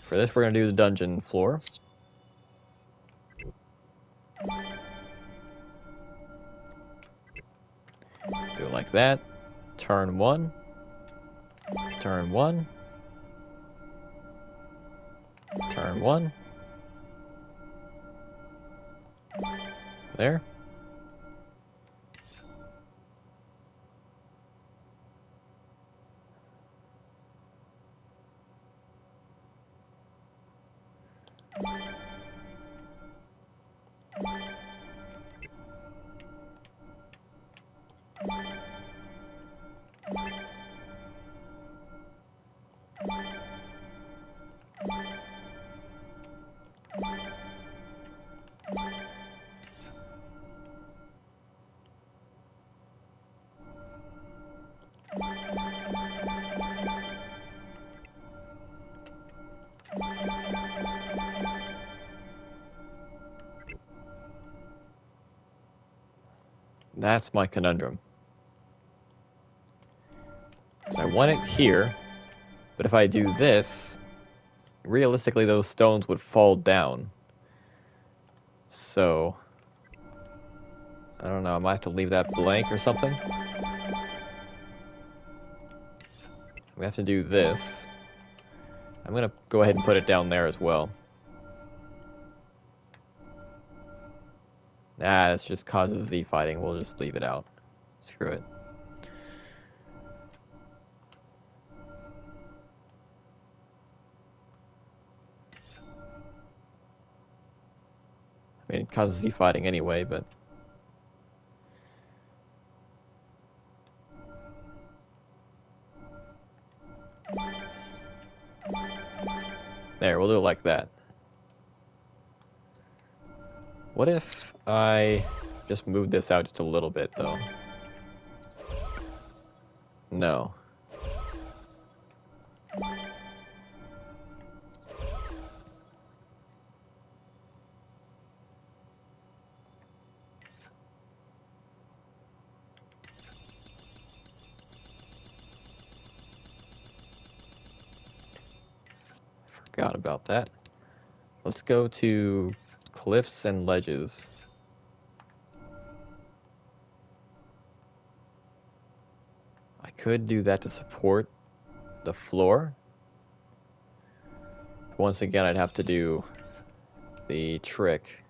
[SPEAKER 1] For this, we're going to do the dungeon floor. Do it like that. Turn 1. Turn 1. Turn 1. There. That's my conundrum. Because I want it here, but if I do this, realistically those stones would fall down. So, I don't know, I might have to leave that blank or something. We have to do this. I'm gonna go ahead and put it down there as well. Nah, this just causes Z fighting. We'll just leave it out. Screw it. I mean, it causes Z fighting anyway, but... There, we'll do it like that. What if I just move this out just a little bit, though? No. Forgot about that. Let's go to cliffs and ledges. I could do that to support the floor. Once again, I'd have to do the trick.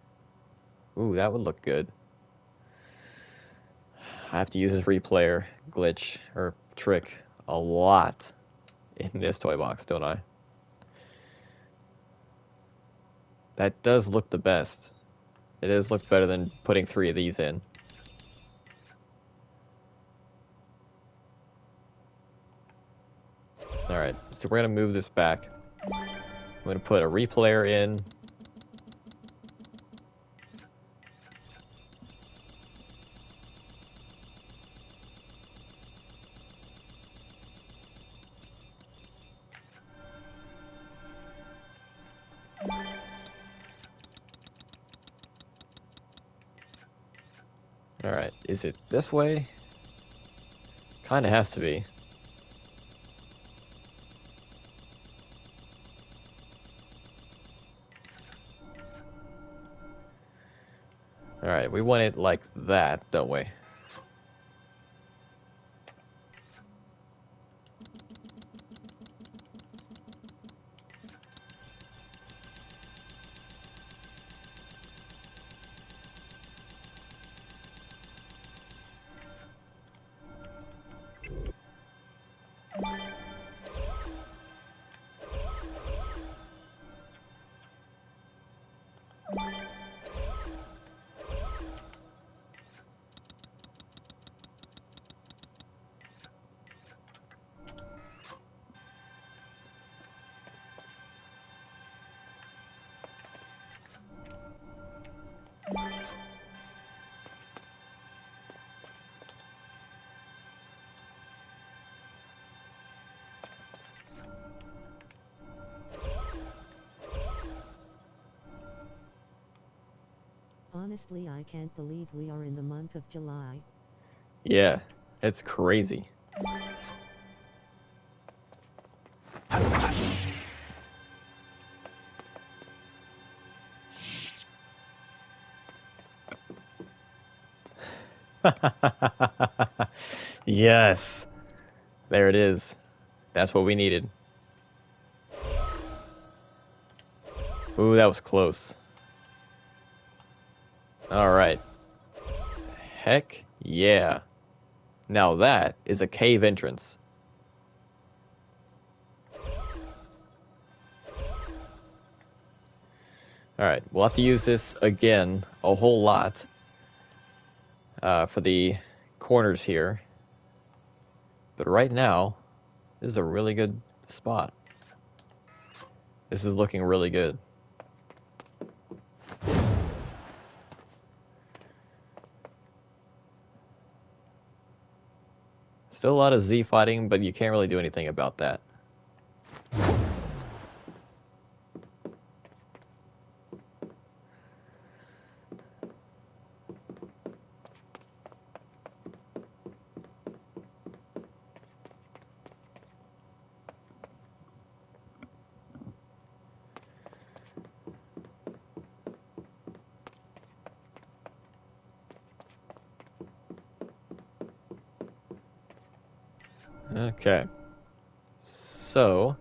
[SPEAKER 1] Ooh, that would look good. I have to use this replayer glitch or trick a lot in this toy box, don't I? That does look the best. It does look better than putting 3 of these in. Alright, so we're going to move this back. I'm going to put a replayer in. Alright, is it this way? Kinda has to be. Alright, we want it like that, don't we?
[SPEAKER 3] Honestly, I can't believe we are in the month of July.
[SPEAKER 1] Yeah, it's crazy. Yes, there it is. That's what we needed. Ooh, that was close. Alright. Heck yeah. Now that is a cave entrance. Alright, we'll have to use this again a whole lot for the corners here. But right now, this is a really good spot. This is looking really good. Still a lot of Z fighting, but you can't really do anything about that. Okay. So,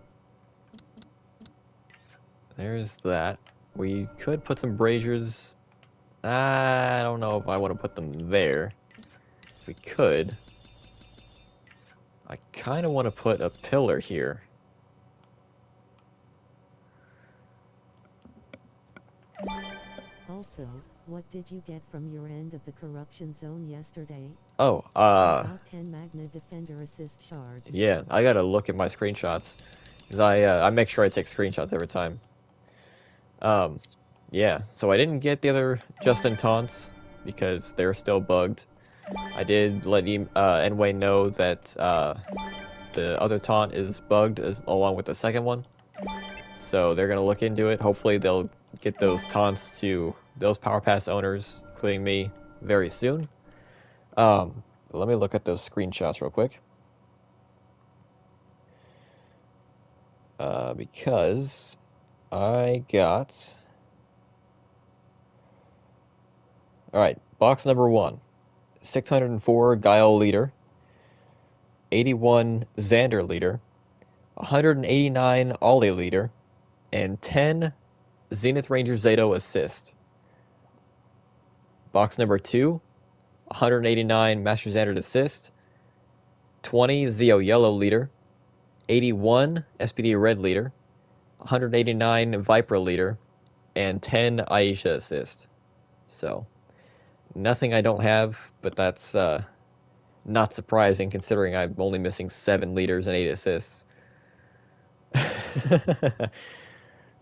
[SPEAKER 1] there's that. We could put some braziers. I don't know if I want to put them there. We could. I kind of want to put a pillar here.
[SPEAKER 3] Also, what did you get from your end of the corruption zone yesterday?
[SPEAKER 1] Oh,
[SPEAKER 3] About 10 Magna Defender assist shards.
[SPEAKER 1] yeah, I gotta look at my screenshots. Because I make sure I take screenshots every time. Yeah, so I didn't get the other Justin taunts because they're still bugged. I did let Enway know that the other taunt is bugged along with the second one. So they're gonna look into it. Hopefully they'll get those taunts to those Power Pass owners, including me, very soon. Let me look at those screenshots real quick. Because I got... Alright, box number 1. 604 Guile leader, 81 Xander leader, 189 Ollie leader, and 10 Zenith Ranger Zato assist. Box number 2, 189 Master Xander assist, 20 Zeo Yellow leader, 81 SPD Red leader, 189 Viper leader, and 10 Aisha assist. So, nothing I don't have, but that's not surprising considering I'm only missing 7 leaders and 8 assists.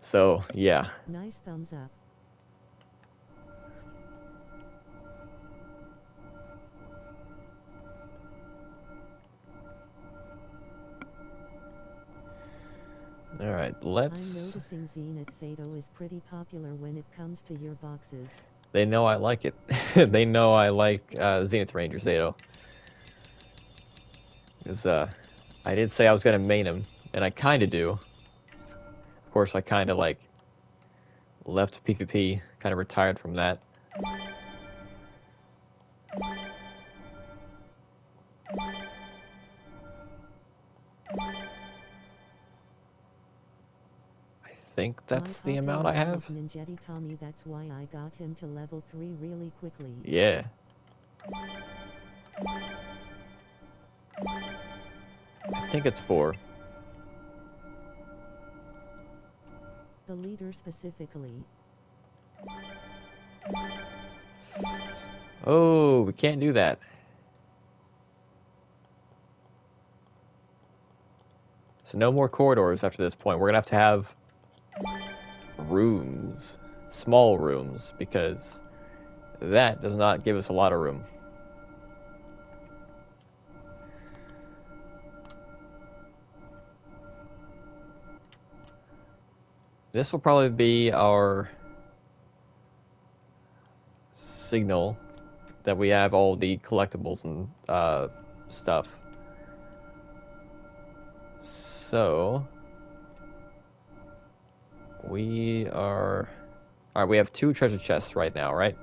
[SPEAKER 1] So, yeah.
[SPEAKER 3] Nice thumbs up.
[SPEAKER 1] Alright,
[SPEAKER 3] I'm
[SPEAKER 1] let's...
[SPEAKER 3] noticing Zenith Zato is pretty popular when it comes to your boxes.
[SPEAKER 1] They know I like it. They know I like Zenith Ranger Zato. Because I did say I was going to main him, and I kind of do. Of course, I kind of like left PvP, kind of retired from that. I think that's
[SPEAKER 3] My
[SPEAKER 1] the amount I
[SPEAKER 3] popular
[SPEAKER 1] have.
[SPEAKER 3] is Ninjetti Tommy, that's why I got him to level 3 really quickly.
[SPEAKER 1] Yeah. I think it's 4.
[SPEAKER 3] The leader specifically.
[SPEAKER 1] Oh, we can't do that. So no more corridors after this point. We're going to have rooms. Small rooms, because that does not give us a lot of room. This will probably be our signal that we have all the collectibles and stuff. So we are... Alright, we have 2 treasure chests right now, right?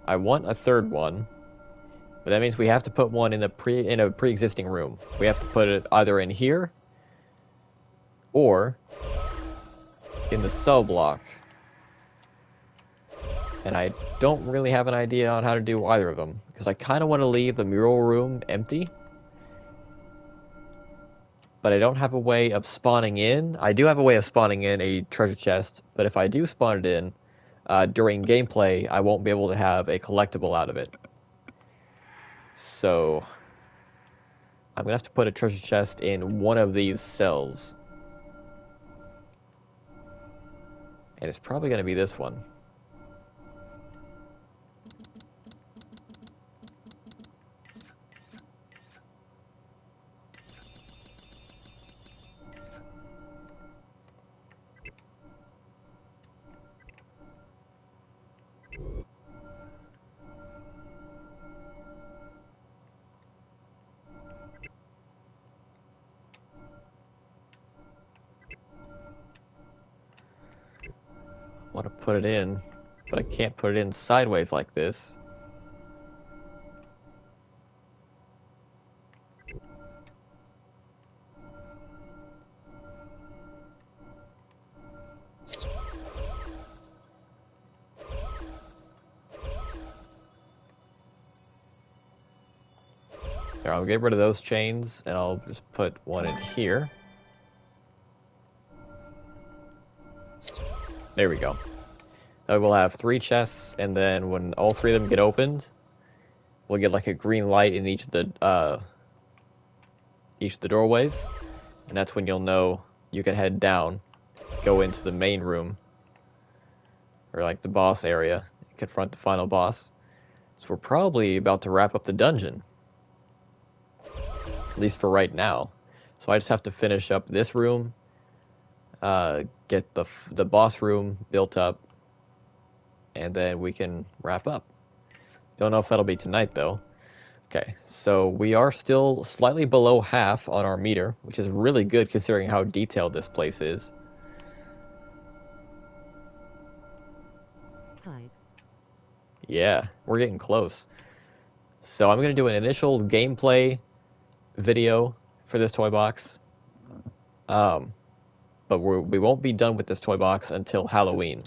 [SPEAKER 1] I want a 3rd one, but that means we have to put one in a pre-existing room. We have to put it either in here or in the cell block. And I don't really have an idea on how to do either of them, because I kind of want to leave the mural room empty, but I don't have a way of spawning in. I do have a way of spawning in a treasure chest, but if I do spawn it in during gameplay, I won't be able to have a collectible out of it. So I'm gonna have to put a treasure chest in one of these cells, and it's probably gonna be this one. I want to put it in, but I can't put it in sideways like this. There, I'll get rid of those chains, and I'll just put one in here. There we go. Now we'll have 3 chests, and then when all 3 of them get opened, we'll get like a green light in each of the doorways, and that's when you'll know you can head down, go into the main room, or like the boss area, confront the final boss. So we're probably about to wrap up the dungeon, at least for right now. So I just have to finish up this room, get the boss room built up, and then we can wrap up. Don't know if that'll be tonight though. Okay, so we are still slightly below half on our meter, which is really good considering how detailed this place is.
[SPEAKER 3] Hype.
[SPEAKER 1] Yeah, we're getting close. So I'm going to do an initial gameplay video for this toy box. But we won't be done with this toy box until Halloween.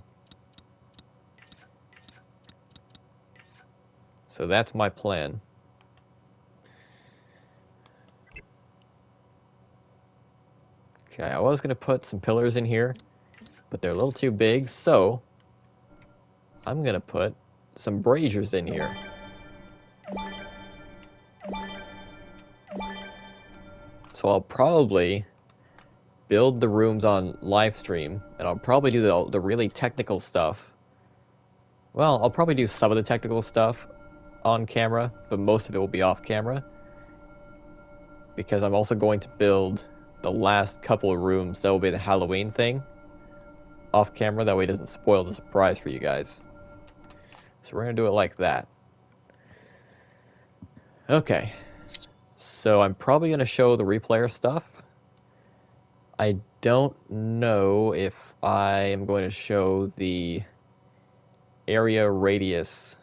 [SPEAKER 1] So that's my plan. Okay, I was going to put some pillars in here, but they're a little too big, so I'm going to put some braziers in here. So I'll probably build the rooms on live stream, and I'll probably do the really technical stuff. Well, I'll probably do some of the technical stuff on camera, but most of it will be off camera, because I'm also going to build the last couple of rooms that will be the Halloween thing off camera, that way it doesn't spoil the surprise for you guys. So we're going to do it like that. Okay. So I'm probably going to show the replayer stuff. I don't know if I am going to show the area radius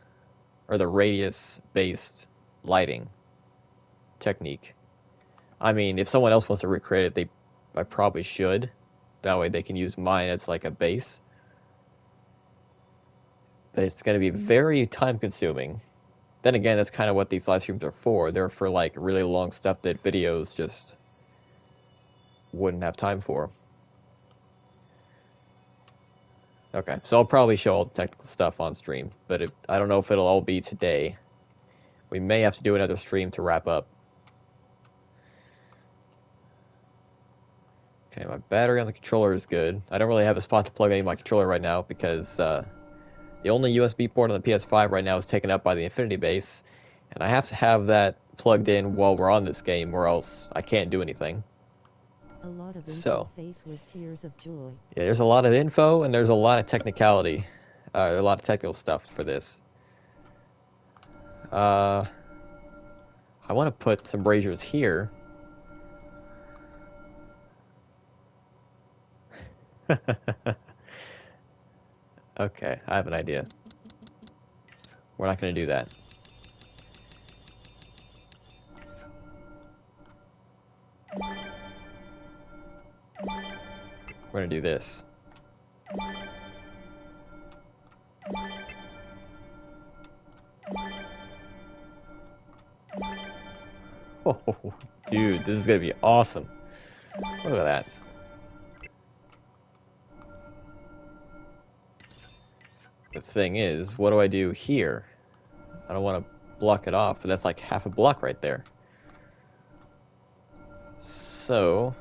[SPEAKER 1] or the radius based lighting technique. I mean, if someone else wants to recreate it, I probably should. That way they can use mine as like a base. But it's going to be very time consuming. Then again, that's kind of what these live streams are for. They're for like really long stuff that videos just wouldn't have time for. Okay, so I'll probably show all the technical stuff on stream, but I don't know if it'll all be today. We may have to do another stream to wrap up. Okay, my battery on the controller is good. I don't really have a spot to plug in my controller right now because the only USB port on the PS5 right now is taken up by the Infinity base, and I have to have that plugged in while we're on this game, or else I can't do anything.
[SPEAKER 3] A lot of info face with tears of joy.
[SPEAKER 1] Yeah, there's a lot of info and there's a lot of technicality, a lot of technical stuff for this. I want to put some braziers here. Okay, I have an idea. We're not going to do that. We're going to do this. Oh, dude, this is going to be awesome. Look at that. The thing is, what do I do here? I don't want to block it off, but that's like half a block right there. So,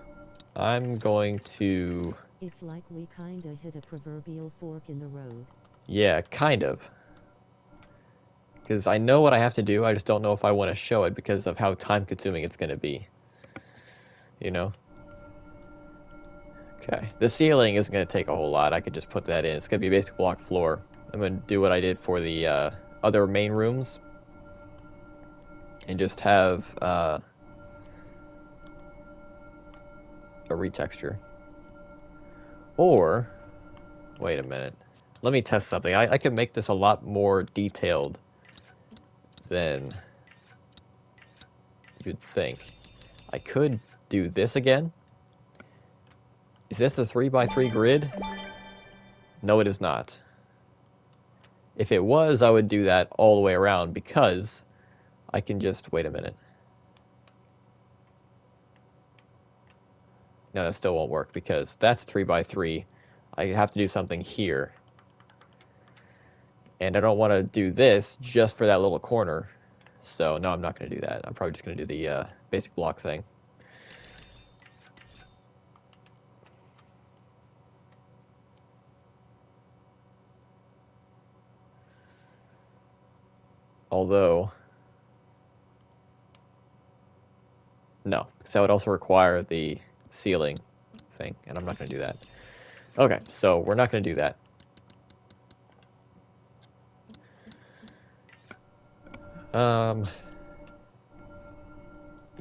[SPEAKER 1] I'm going to...
[SPEAKER 3] It's like we kinda hit a proverbial fork in the road.
[SPEAKER 1] Yeah, kind of. Because I know what I have to do, I just don't know if I want to show it because of how time-consuming it's going to be. You know? Okay. The ceiling isn't going to take a whole lot. I could just put that in. It's going to be a basic block floor. I'm going to do what I did for the other main rooms. And just have a retexture. Or, wait a minute. Let me test something. I could make this a lot more detailed than you'd think. I could do this again. Is this a 3x3 grid? No, it is not. If it was, I would do that all the way around because I can just... Wait a minute. No, that still won't work because that's 3x3. I have to do something here. And I don't want to do this just for that little corner. So, no, I'm not going to do that. I'm probably just going to do the basic block thing. Although... No, because that would also require the ceiling thing, and I'm not going to do that. Okay, so we're not going to do that.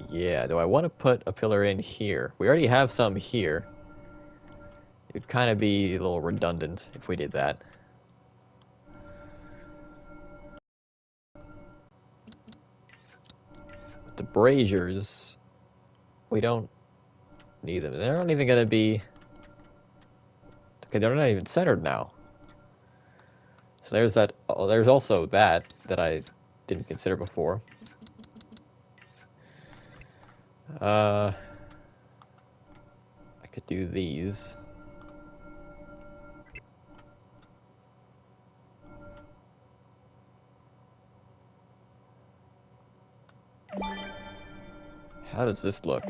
[SPEAKER 1] Yeah, do I want to put a pillar in here? We already have some here. It'd kind of be a little redundant if we did that. But the braziers, we don't need them. They're not even going to be... Okay, they're not even centered now. So there's that. Oh, there's also that I didn't consider before. I could do these. How does this look?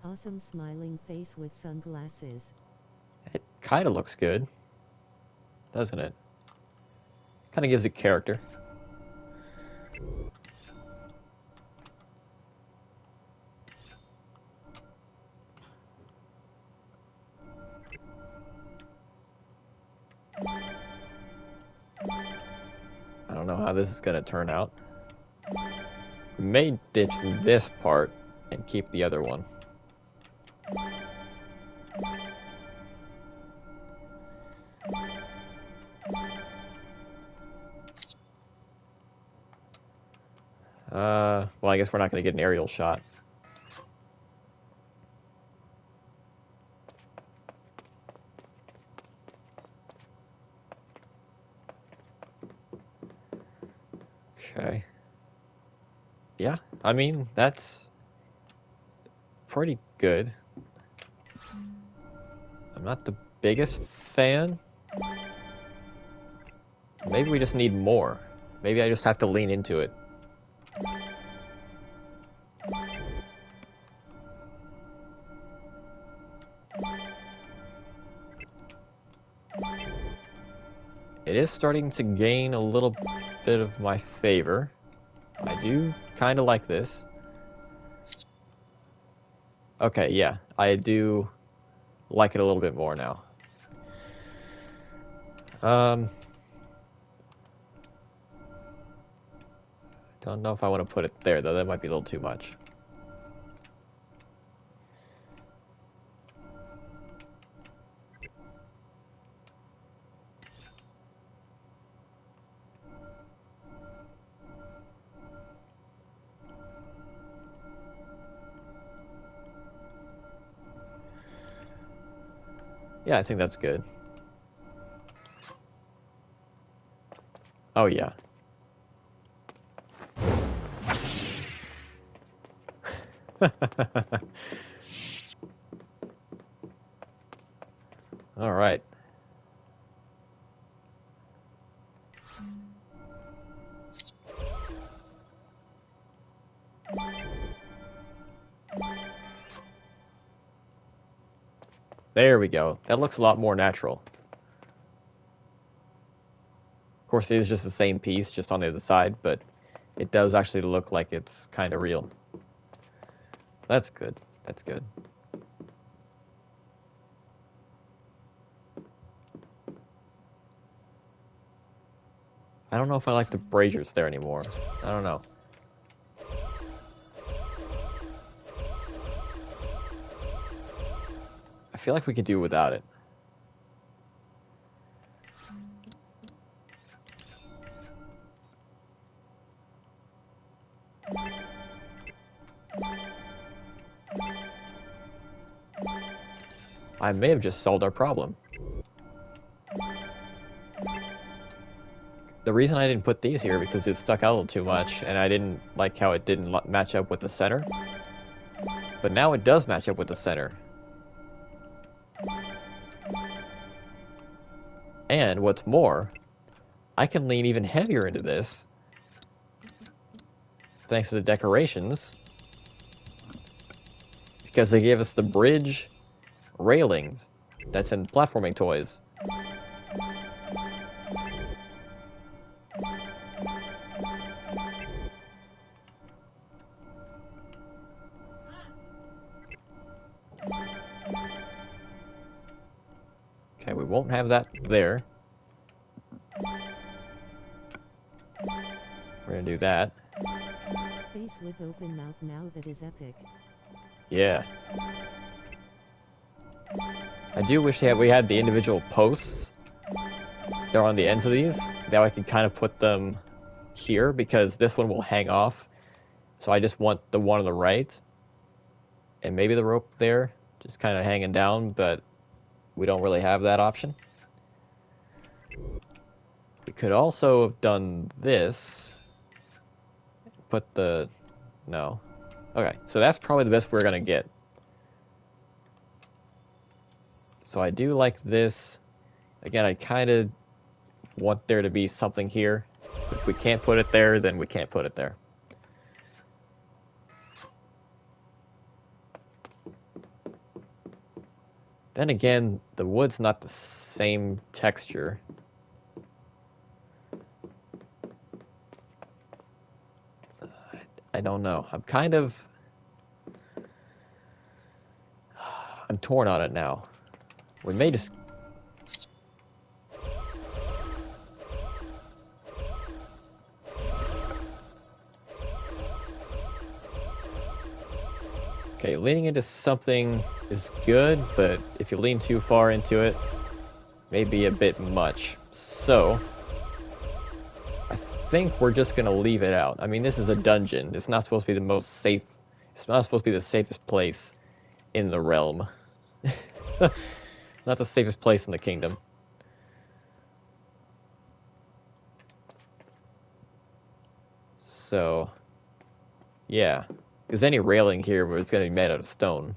[SPEAKER 3] Awesome smiling face with sunglasses.
[SPEAKER 1] It kind of looks good, doesn't it? Kind of gives it character. I don't know how this is going to turn out. We may ditch this part and keep the other one. Well, I guess we're not going to get an aerial shot. Okay. Yeah, I mean, that's pretty good. I'm not the biggest fan. Maybe we just need more. Maybe I just have to lean into it. It is starting to gain a little bit of my favor. I do kind of like this. Okay, yeah, I do like it a little bit more now. Don't know if I want to put it there, though. That might be a little too much. Yeah, I think that's good. Oh, yeah. All right. There we go. That looks a lot more natural. Of course, it is just the same piece, just on the other side, but it does actually look like it's kind of real. That's good. That's good. I don't know if I like the braziers there anymore. I don't know. I feel like we could do without it. I may have just solved our problem. The reason I didn't put these here because it stuck out a little too much, and I didn't like how it didn't match up with the center. But now it does match up with the center. And what's more, I can lean even heavier into this thanks to the decorations, because they gave us the bridge railings that's in platforming toys. Okay, we won't have that there. We're gonna do that.
[SPEAKER 3] Face with open mouth now, that is epic.
[SPEAKER 1] Yeah. I do wish we had the individual posts. They're on the ends of these. Now I can kind of put them here because this one will hang off. So I just want the one on the right. And maybe the rope there, just kind of hanging down, but we don't really have that option. We could also have done this. Put the... No. Okay, so that's probably the best we're going to get. So I do like this. Again, I kind of want there to be something here. If we can't put it there, then we can't put it there. Then again, the wood's not the same texture. I don't know. I'm torn on it now. We may just... Okay, leaning into something is good, but if you lean too far into it, maybe a bit much. So, I think we're just gonna leave it out. I mean, this is a dungeon. It's not supposed to be the most safe. It's not supposed to be the safest place in the realm. Not the safest place in the kingdom. So, yeah. Because any railing here was going to be made out of stone.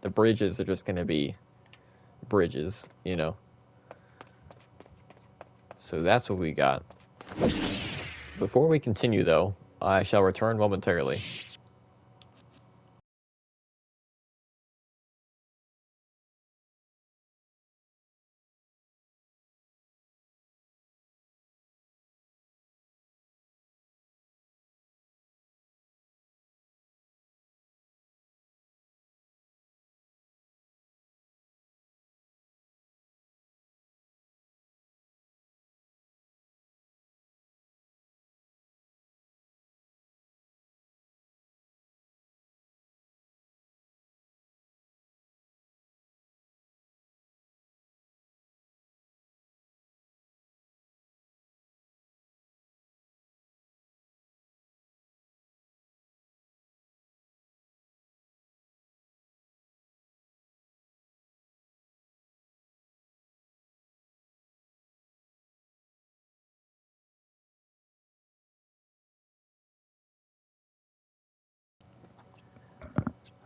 [SPEAKER 1] The bridges are just going to be bridges, you know. So that's what we got. Before we continue, though, I shall return momentarily.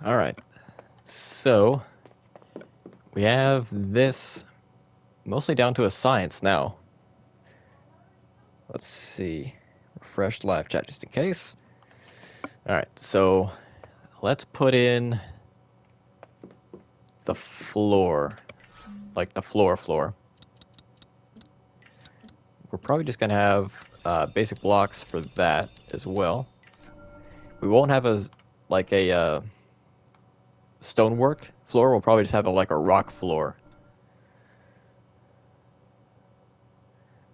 [SPEAKER 1] Alright. So, we have this mostly down to a science now. Let's see. Refresh live chat just in case. Alright, so let's put in the floor. Like the floor. We're probably just going to have basic blocks for that as well. We won't have a stonework floor. We'll probably just have like a rock floor.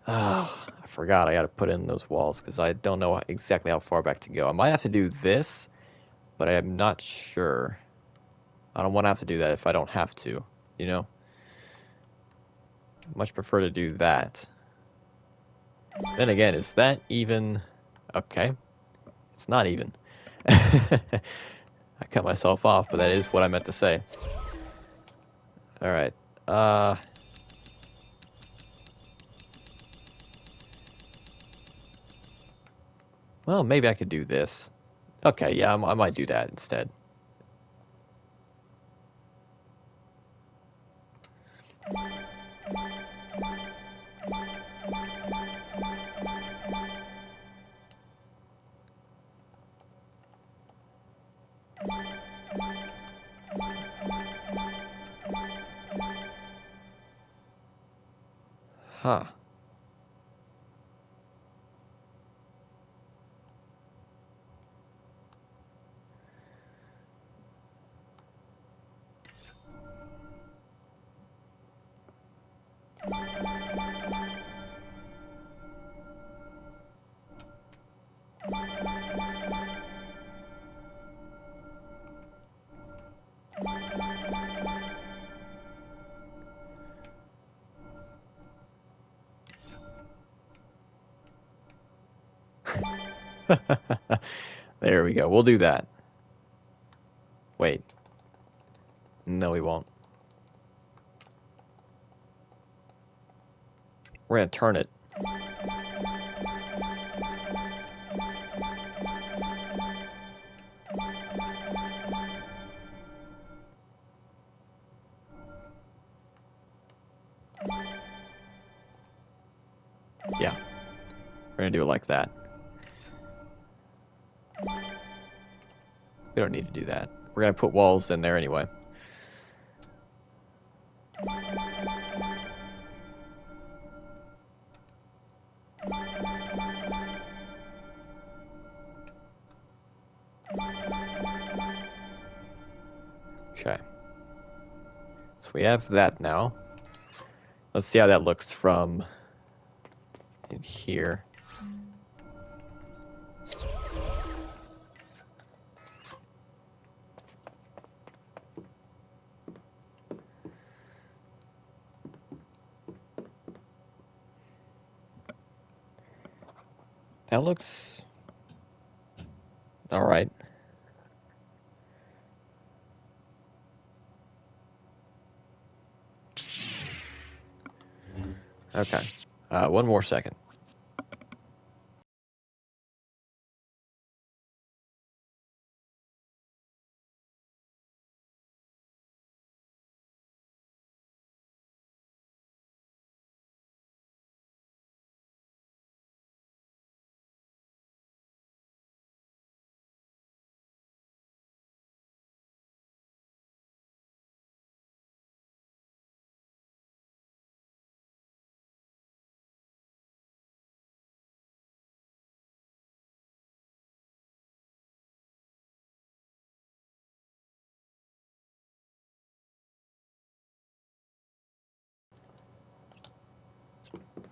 [SPEAKER 1] Oh, I forgot I got to put in those walls because I don't know exactly how far back to go. I might have to do this, but I'm not sure. I don't want to have to do that if I don't have to, you know? I much prefer to do that. Then again, is that even... Okay. It's not even. I cut myself off, but that is what I meant to say. Alright. Well, maybe I could do this. Okay, yeah, I might do that instead. Huh. There we go. We'll do that. Wait. No, we won't. We're gonna turn it. Yeah. We're gonna do it like that. We don't need to do that. We're gonna put walls in there anyway. Okay. So we have that now. Let's see how that looks from in here. That looks all right. Okay. One more second.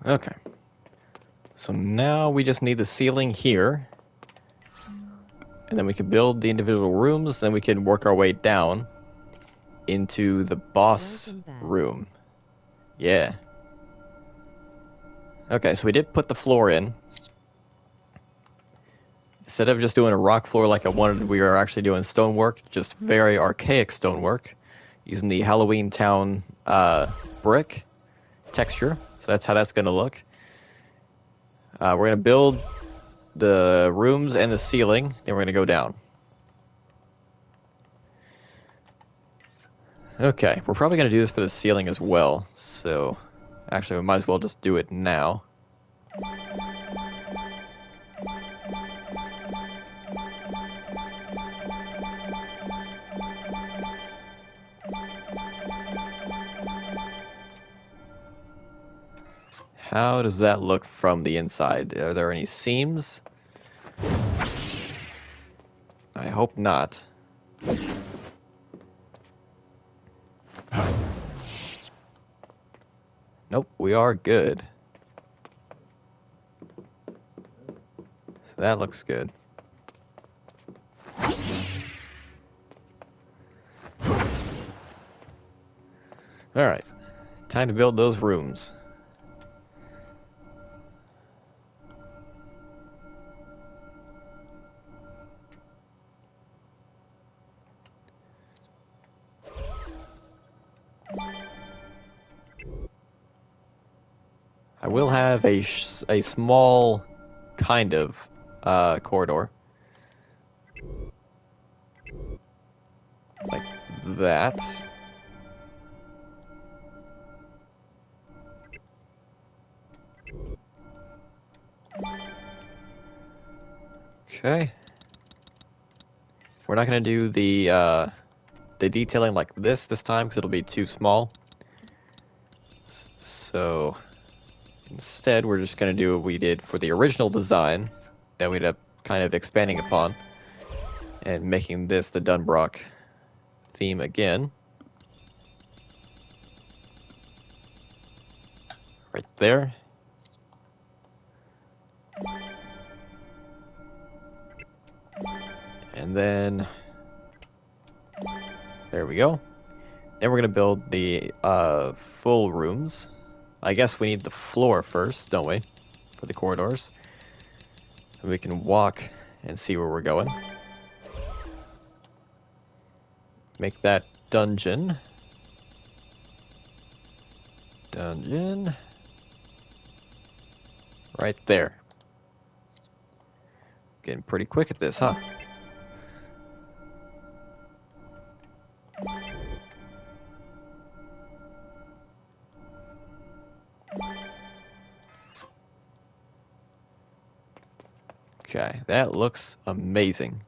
[SPEAKER 1] Okay. So now we just need the ceiling here. And then we can build the individual rooms, then we can work our way down into the boss room. Yeah. Okay, so we did put the floor in. Instead of just doing a rock floor like I wanted, we are actually doing stonework, just very archaic stonework, using the Halloween Town brick texture. So that's how that's going to look. We're going to build the rooms and the ceiling, then we're going to go down. Okay, we're probably going to do this for the ceiling as well, so actually we might as well just do it now. How does that look from the inside? Are there any seams? I hope not. Nope, we are good. So that looks good. Alright, time to build those rooms. I will have a small kind of corridor. Like that. Okay. We're not going to do the detailing like this time because it'll be too small. So instead, we're just going to do what we did for the original design that we ended up kind of expanding upon and making this the Dunbrock theme again. Right there. And then there we go. Then we're going to build the full rooms. I guess we need the floor first, don't we? For the corridors. So we can walk and see where we're going. Make that dungeon. Dungeon. Right there. Getting pretty quick at this, huh? Okay, that looks amazing.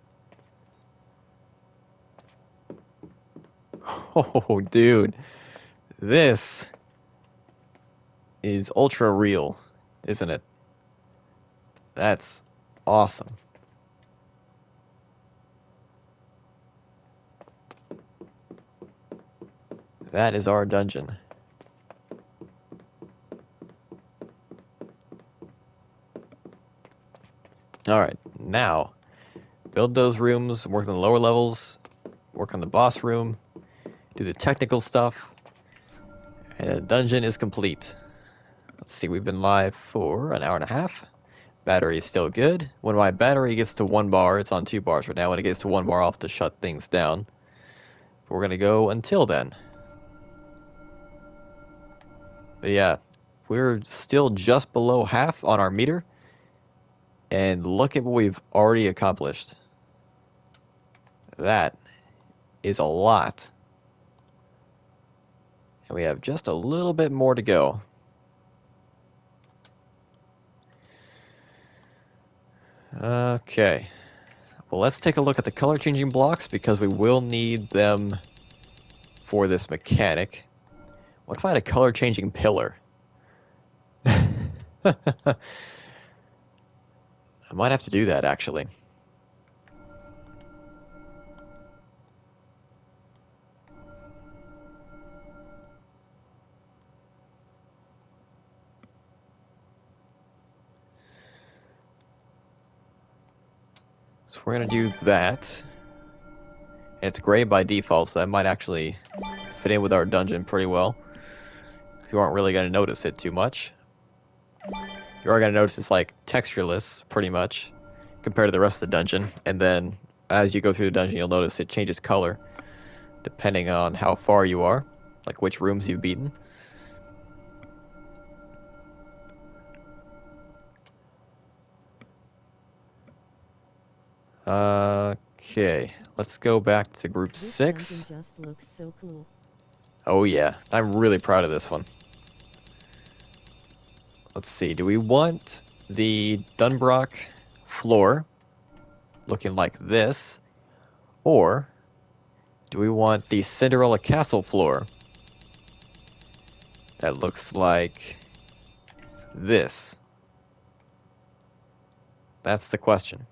[SPEAKER 1] Oh, dude. This is ultra real, isn't it? That's awesome. That is our dungeon. Alright, now, build those rooms, work on the lower levels, work on the boss room, do the technical stuff, and the dungeon is complete. Let's see, we've been live for an hour and a half. Battery is still good. When my battery gets to 1 bar, it's on 2 bars right now. When it gets to 1 bar, I'll have to shut things down. But we're going to go until then. But yeah, we're still just below half on our meter. And look at what we've already accomplished. That is a lot. And we have just a little bit more to go. Okay. Well, let's take a look at the color changing blocks because we will need them for this mechanic. What if I had a color changing pillar? I might have to do that actually. So we're going to do that. And it's gray by default, so that might actually fit in with our dungeon pretty well. You aren't really going to notice it too much. You are going to notice it's like textureless, pretty much, compared to the rest of the dungeon. And then as you go through the dungeon, you'll notice it changes color, depending on how far you are, like which rooms you've beaten. Okay, let's go back to group 6.
[SPEAKER 3] This dungeon just looks so cool.
[SPEAKER 1] Oh yeah, I'm really proud of this one. Let's see, do we want the Dunbrock floor looking like this? Or do we want the Cinderella Castle floor that looks like this? That's the question.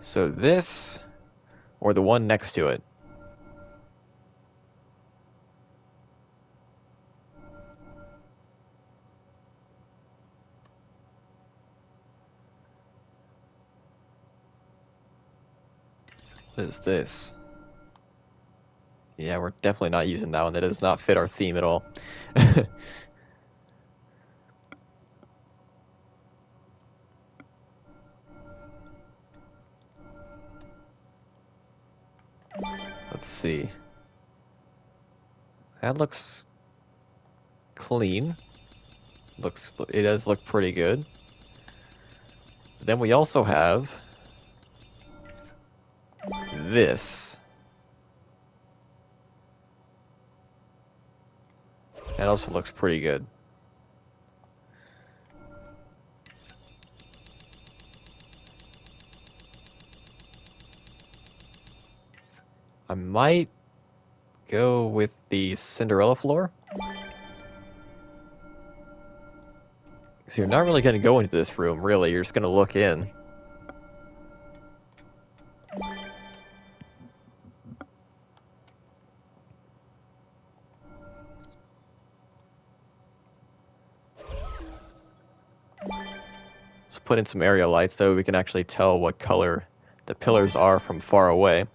[SPEAKER 1] So this, or the one next to it? What is this? Yeah, we're definitely not using that one. That does not fit our theme at all. Let's see. That looks clean. It does look pretty good. But then we also have this. That also looks pretty good. I might go with the Cinderella floor. So you're not really going to go into this room, really. You're just going to look in. Let's put in some area lights so we can actually tell what color the pillars are from far away.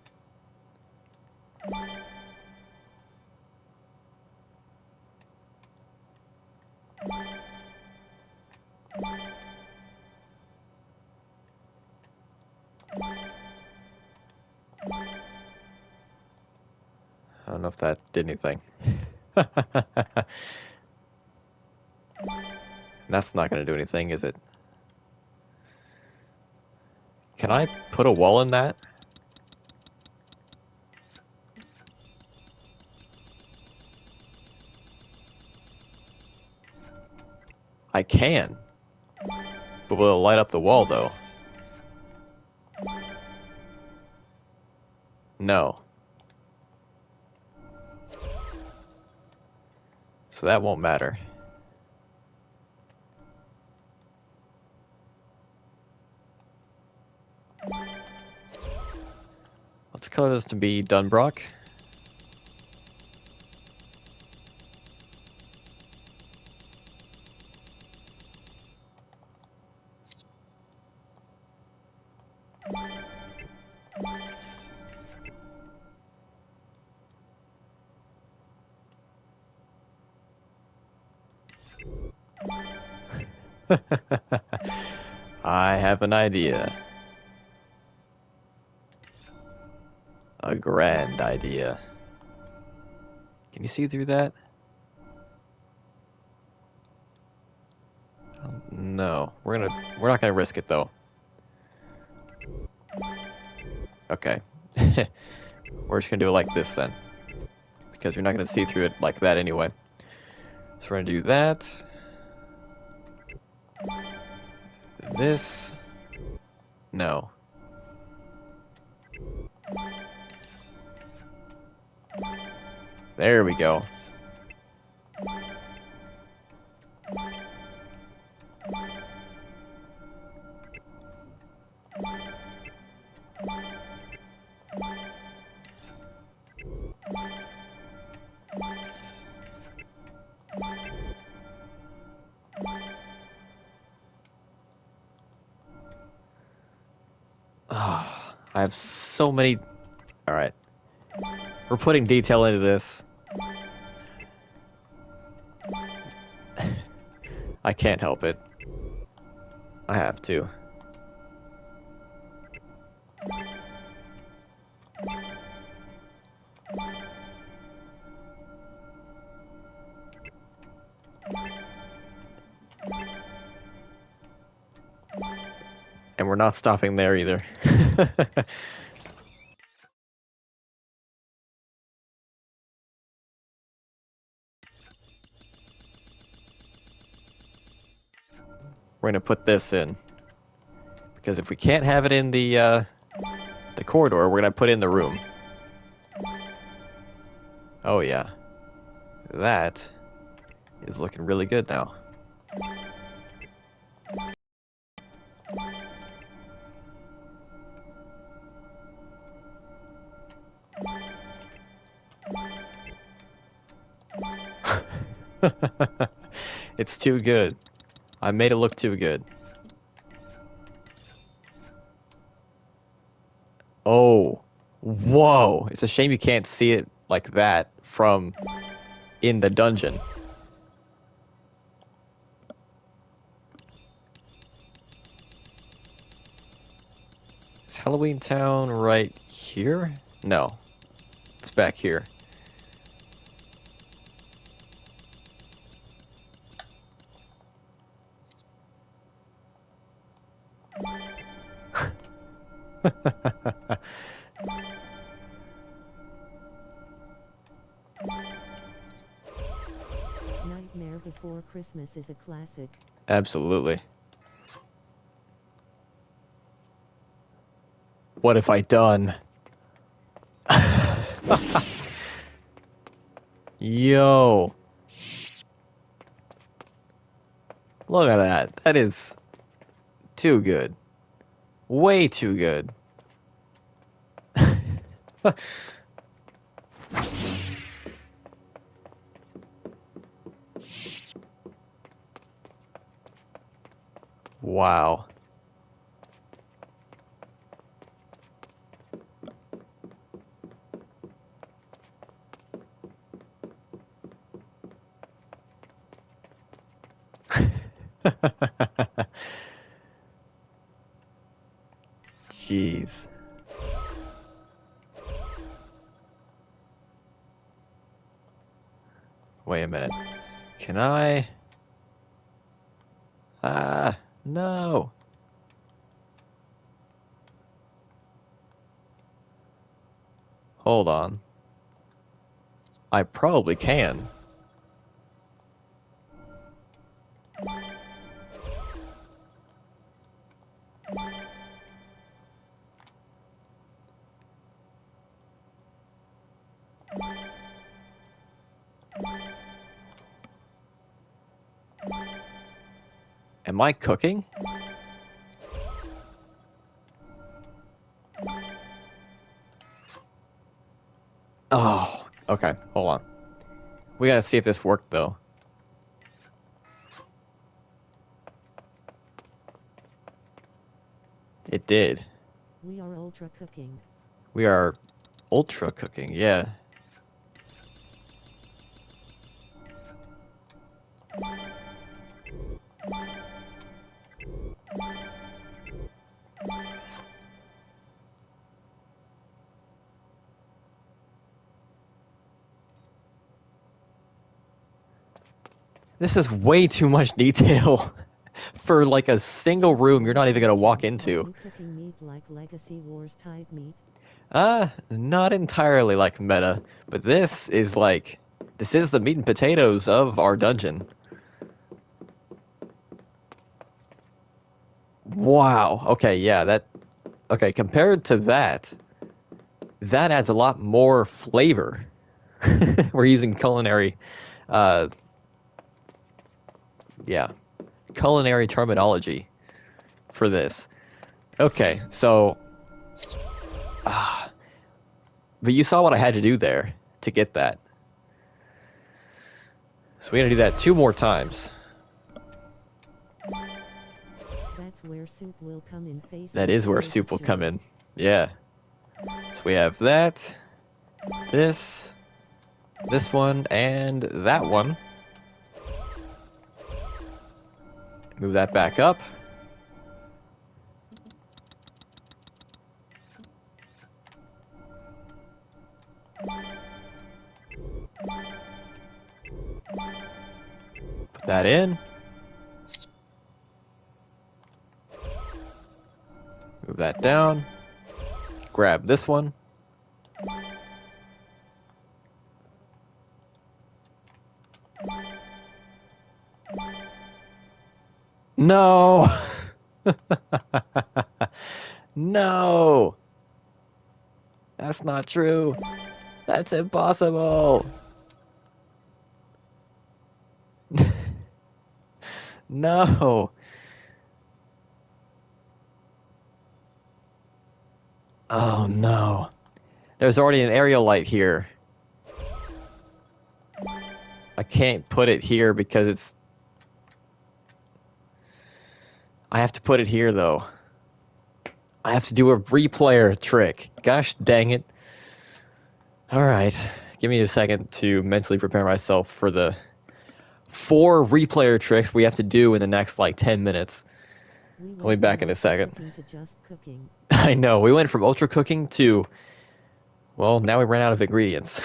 [SPEAKER 1] I don't know if that did anything. That's not going to do anything, is it? Can I put a wall in that? I can. But will it light up the wall, though? No. So that won't matter. color this to be Dunbrock. I have an idea. A grand idea. Can you see through that? No, we're not gonna risk it though. Okay. We're just gonna do it like this then. Because you're not gonna see through it like that anyway. So we're gonna do that. This. No. There we go. Ah, I have so many. Alright. We're putting detail into this. I can't help it. I have to. And we're not stopping there either. We're gonna put this in. Because if we can't have it in the corridor, we're gonna put it in the room. Oh yeah. That is looking really good now. It's too good. I made it look too good. Oh. Whoa. It's a shame you can't see it like that from in the dungeon. Is Halloween Town right here? No. It's back here.
[SPEAKER 3] Nightmare Before Christmas is a classic.
[SPEAKER 1] Absolutely. What have I done? Yo. Look at that. That is too good. Way too good. Wow. Jeez. Wait a minute. Can I? No. Hold on. I probably can. Am I cooking? Okay, hold on. We gotta see if this worked, though. It did.
[SPEAKER 3] We are ultra cooking.
[SPEAKER 1] We are ultra cooking, yeah. This is way too much detail for like a single room you're not even gonna walk into.
[SPEAKER 3] Are you cooking meat like Legacy Wars type meat?
[SPEAKER 1] Not entirely like meta, but this is the meat and potatoes of our dungeon. Wow. Okay, yeah, okay, compared to that adds a lot more flavor. We're using culinary, uh, yeah, culinary terminology for this. Okay, so, but you saw what I had to do there to get that. So we're gonna do that 2 more times.
[SPEAKER 3] That's where soup will come in face.
[SPEAKER 1] That is where soup will come in. Yeah. So we have that, this one, and that one. Move that back up. Put that in. Move that down. Grab this one. No! No! That's not true. That's impossible. No. Oh no. There's already an aerial light here. I can't put it here because I have to put it here though. I have to do a replayer trick. Gosh dang it. Alright. Give me a second to mentally prepare myself for the 4 replayer tricks we have to do in the next like 10 minutes. I'll be back in a second.
[SPEAKER 3] To just cooking.
[SPEAKER 1] I know, we went from ultra cooking to, well, now we ran out of ingredients.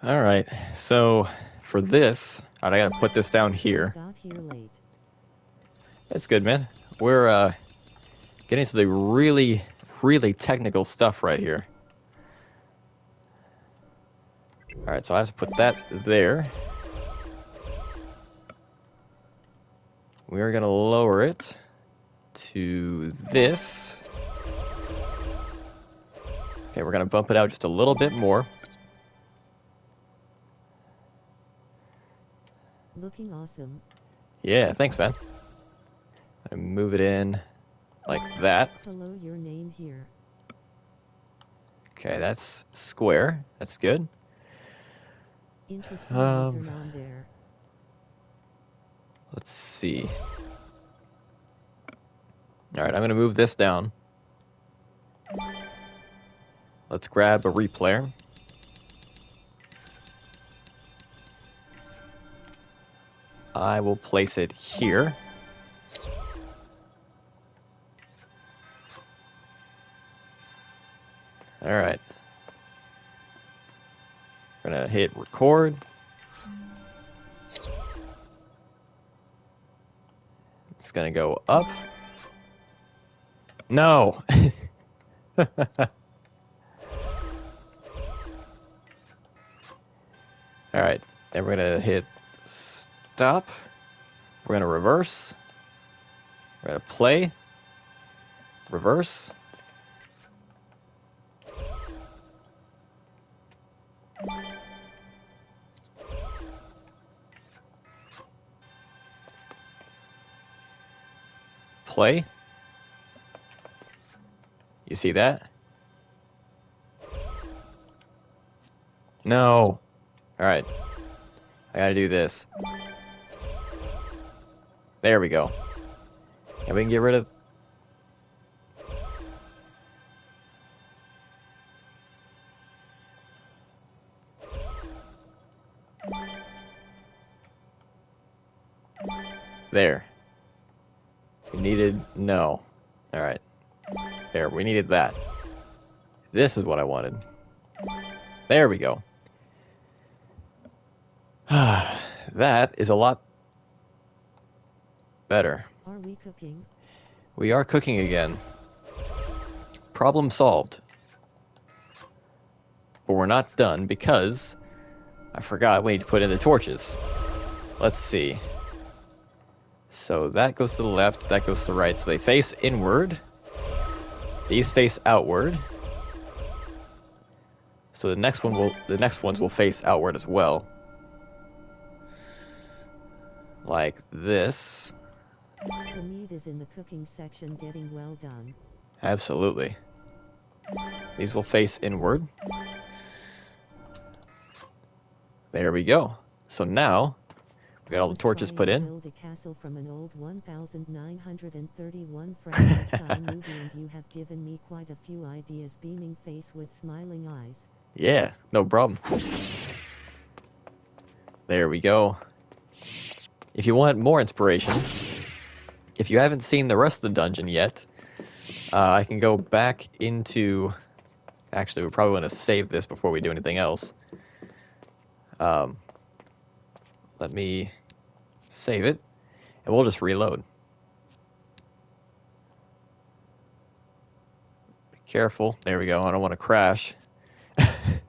[SPEAKER 1] Alright, so for this, I gotta put this down here.
[SPEAKER 3] Got here late.
[SPEAKER 1] That's good, man. We're getting to the really, really technical stuff right here. Alright, so I have to put that there. we're going to lower it to this. Okay, we're going to bump it out just a little bit more.
[SPEAKER 3] Looking awesome.
[SPEAKER 1] Yeah, thanks, man. And move it in like that.
[SPEAKER 3] Hello, your name here.
[SPEAKER 1] Okay, that's square. That's good.
[SPEAKER 3] Interesting username there.
[SPEAKER 1] Let's see. All right, I'm going to move this down. Let's grab a replayer. I will place it here. All right. We're going to hit record. It's going to go up. No! All right. Then we're going to hit stop. We're going to reverse. We're going to play. Reverse. Play. You see that? No. Alright. I gotta do this. There we go. And we can get rid of... There. We needed... No. Alright. There, we needed that. This is what I wanted. There we go. That is a lot better.
[SPEAKER 3] Are we cooking?
[SPEAKER 1] We are cooking again. Problem solved. But we're not done because I forgot we need to put in the torches. Let's see. So that goes to the left, that goes to the right. So they face inward. These face outward. So the next ones will face outward as well. Like this.
[SPEAKER 3] The meat is in the cooking section getting well done.
[SPEAKER 1] Absolutely. These will face inward. There we go. So now we got all the torches put in.
[SPEAKER 3] Build a castle from an old 1931 Frankenstein movie, and you have given me quite a few ideas. Beaming face with smiling eyes.
[SPEAKER 1] Yeah, no problem. There we go. If you want more inspiration, if you haven't seen the rest of the dungeon yet, I can go back into... Actually, we probably want to save this before we do anything else. Let me save it, and we'll just reload. Be careful. There we go. I don't want to crash.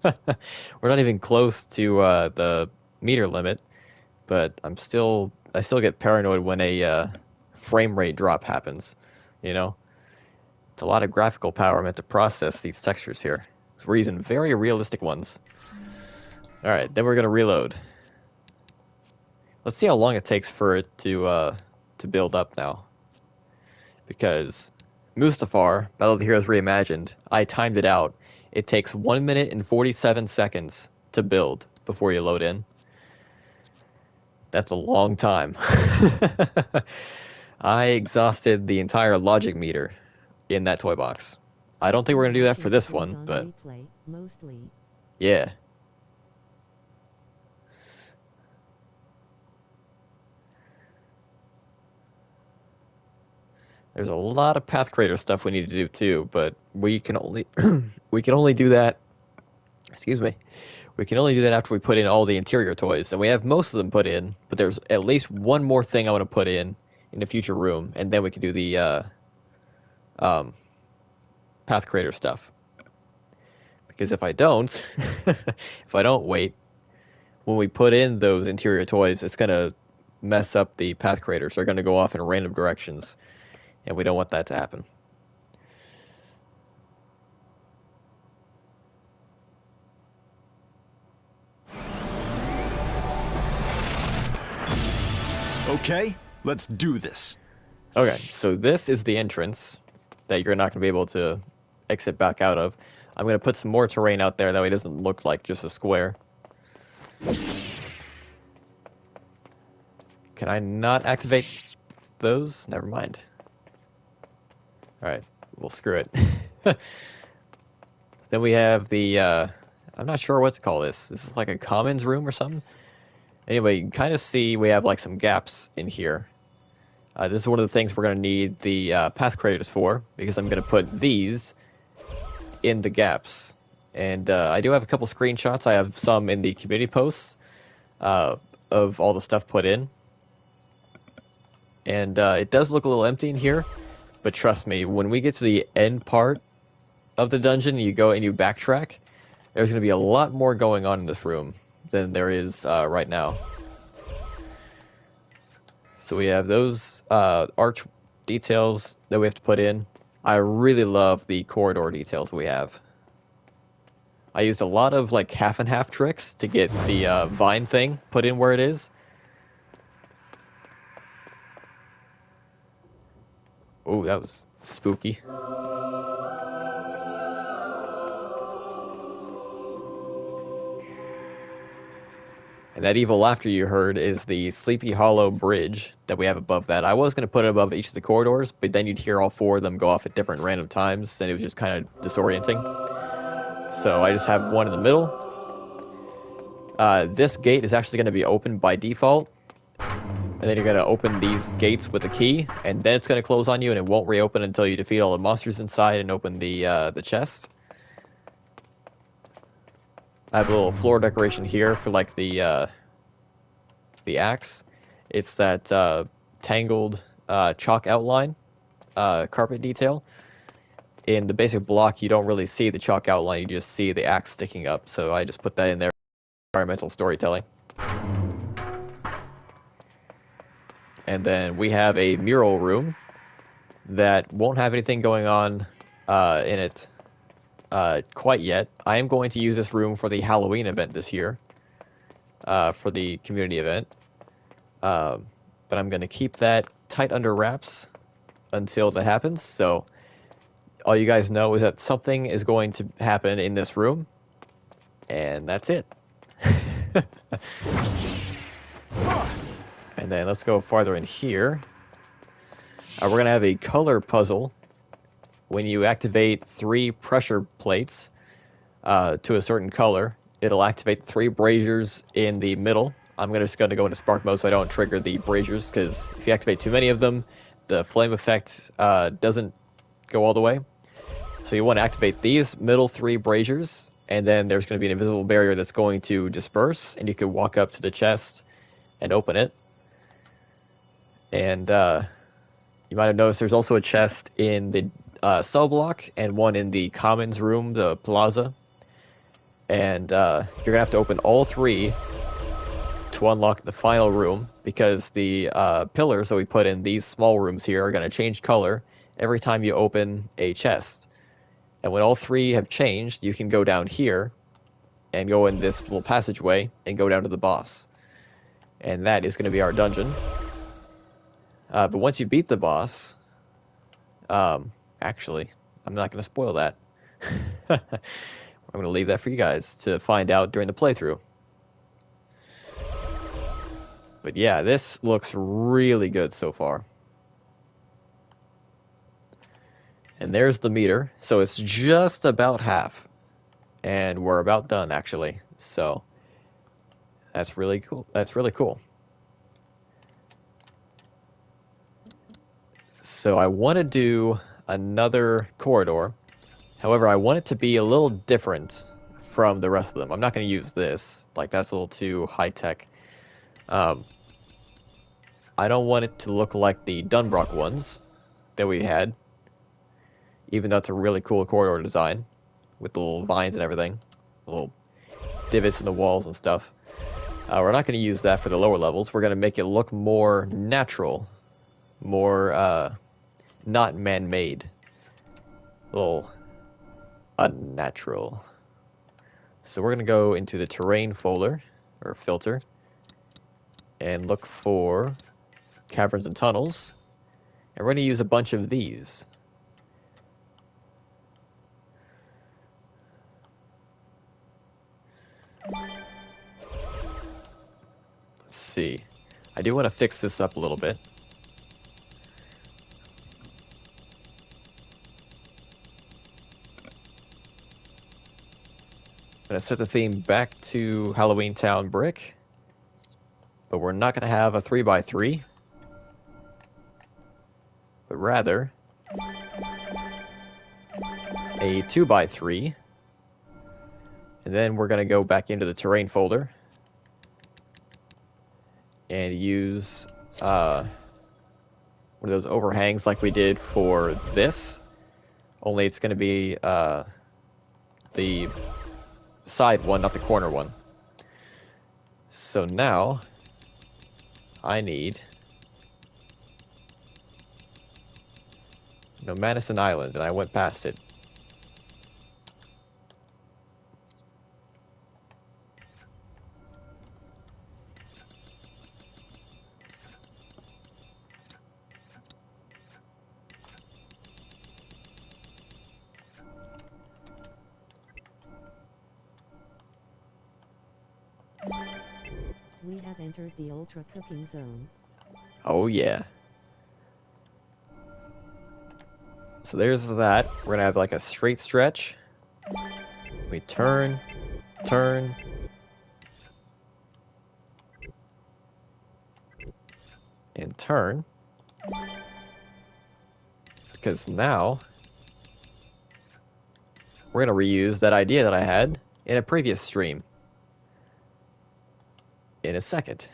[SPEAKER 1] We're not even close to the meter limit, but I still get paranoid when a frame rate drop happens. You know, it's a lot of graphical power meant to process these textures here. So we're using very realistic ones. All right, then we're gonna reload. Let's see how long it takes for it to build up now. Because Mustafar, Battle of the Heroes Reimagined, I timed it out. It takes 1 minute and 47 seconds to build before you load in. That's a long time. I exhausted the entire logic meter in that toy box. I don't think we're going to do that for this one, but...
[SPEAKER 3] Replay, mostly.
[SPEAKER 1] Yeah. There's a lot of Path Creator stuff we need to do too, but we can only we can only do that. Excuse me. We can only do that after we put in all the interior toys, and we have most of them put in. But there's at least one more thing I want to put in a future room, and then we can do the Path Creator stuff. Because if I don't, if I don't wait, when we put in those interior toys, it's gonna mess up the path creators. They're going to go off in random directions, and we don't want that to happen.
[SPEAKER 2] Okay, let's do this.
[SPEAKER 1] Okay, so this is the entrance that you're not going to be able to exit back out of. I'm going to put some more terrain out there, that way it doesn't look like just a square. Can I not activate those? Never mind. Alright, we'll screw it. So then we have the, I'm not sure what to call this. This is like a commons room or something? Anyway, you can kind of see we have like some gaps in here. This is one of the things we're going to need the path creators for, because I'm going to put these in the gaps. And I do have a couple screenshots. I have some in the community posts of all the stuff put in. And it does look a little empty in here, but trust me, when we get to the end part of the dungeon, you go and you backtrack, there's going to be a lot more going on in this room than there is right now. So we have those arch details that we have to put in. I really love the corridor details we have. I used a lot of like half and half tricks to get the vine thing put in where it is. Oh, that was spooky. And that evil laughter you heard is the Sleepy Hollow bridge that we have above that. I was going to put it above each of the corridors, but then you'd hear all four of them go off at different random times, and it was just kind of disorienting. So I just have one in the middle. This gate is actually going to be open by default. And then you're going to open these gates with a key, and then it's going to close on you, and it won't reopen until you defeat all the monsters inside and open the chest. I have a little floor decoration here for like the axe. It's that tangled chalk outline carpet detail. In the basic block, you don't really see the chalk outline; you just see the axe sticking up. So I just put that in there for environmental storytelling. And then we have a mural room that won't have anything going on in it quite yet. I am going to use this room for the Halloween event this year, for the community event. But I'm going to keep that tight under wraps until that happens. So all you guys know is that something is going to happen in this room, and that's it. And then let's go farther in here. We're going to have a color puzzle. When you activate 3 pressure plates to a certain color, it'll activate 3 braziers in the middle. I'm just going to go into spark mode so I don't trigger the braziers, because if you activate too many of them, the flame effect doesn't go all the way. So you want to activate these middle 3 braziers, and then there's going to be an invisible barrier that's going to disperse, and you can walk up to the chest and open it. And you might have noticed there's also a chest in the cell block and one in the commons room, the plaza. And you're going to have to open all 3 to unlock the final room, because the pillars that we put in these small rooms here are going to change color every time you open a chest. And when all 3 have changed, you can go down here and go in this little passageway and go down to the boss. And that is going to be our dungeon. But once you beat the boss, actually, I'm not going to spoil that. I'm going to leave that for you guys to find out during the playthrough. But yeah, this looks really good so far. And there's the meter. So it's just about half. And we're about done, actually. So that's really cool. That's really cool. So I want to do another corridor. However, I want it to be a little different from the rest of them. I'm not going to use this. Like, that's a little too high-tech. I don't want it to look like the Dunbrock ones that we had. Even though it's a really cool corridor design. With the little vines and everything. Little divots in the walls and stuff. We're not going to use that for the lower levels. We're going to make it look more natural, more not man-made, a little unnatural. So we're going to go into the terrain folder, or filter, and look for caverns and tunnels. And we're going to use a bunch of these. Let's see. I do want to fix this up a little bit. I'm going to set the theme back to Halloween Town brick. But we're not going to have a 3x3. But rather a 2x3. And then we're going to go back into the terrain folder and use one of those overhangs like we did for this. Only it's going to be the side one, not the corner one. So now I need Madison Island, and I went past it.
[SPEAKER 3] We have entered the ultra cooking zone.
[SPEAKER 1] Oh yeah. So there's that. We're gonna have like a straight stretch. We turn, turn. And turn. Because now we're gonna reuse that idea that I had in a previous stream. In a second.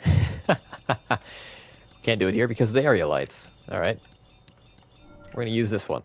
[SPEAKER 1] Can't do it here because of the area lights. Alright. We're gonna use this one.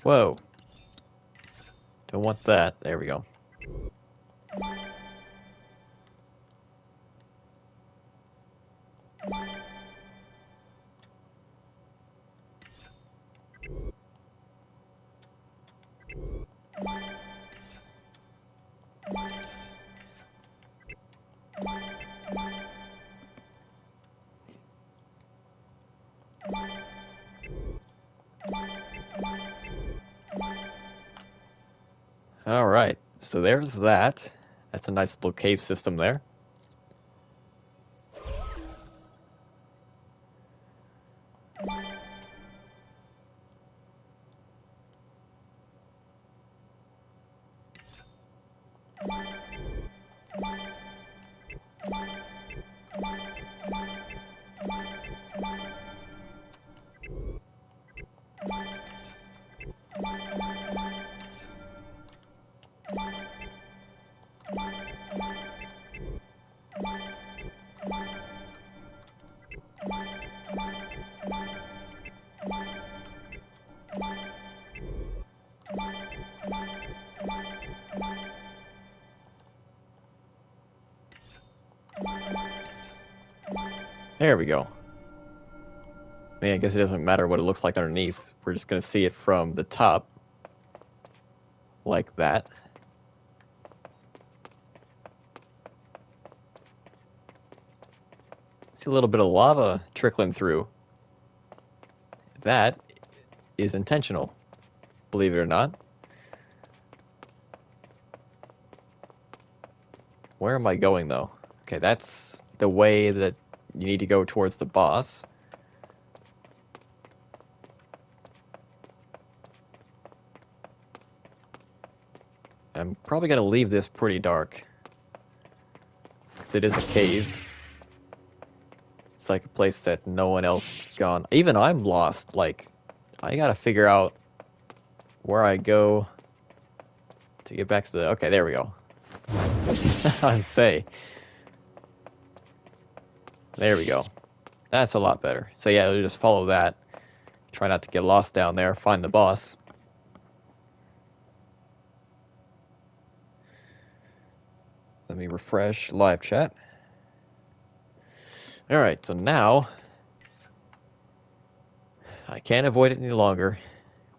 [SPEAKER 1] Whoa. Don't want that. There we go. Alright, so there's that. That's a nice little cave system there. There we go. I mean, I guess it doesn't matter what it looks like underneath. We're just going to see it from the top. Like that. See a little bit of lava trickling through. That is intentional, believe it or not. Where am I going, though? Okay, that's the way that you need to go towards the boss. I'm probably gonna leave this pretty dark. 'Cause it is a cave. It's like a place that no one else has gone. Even I'm lost. Like, I gotta figure out where I go to get back to the... Okay, there we go. I'd say. There we go. That's a lot better. So yeah, we'll just follow that. Try not to get lost down there. Find the boss. Let me refresh live chat. Alright, so now I can't avoid it any longer.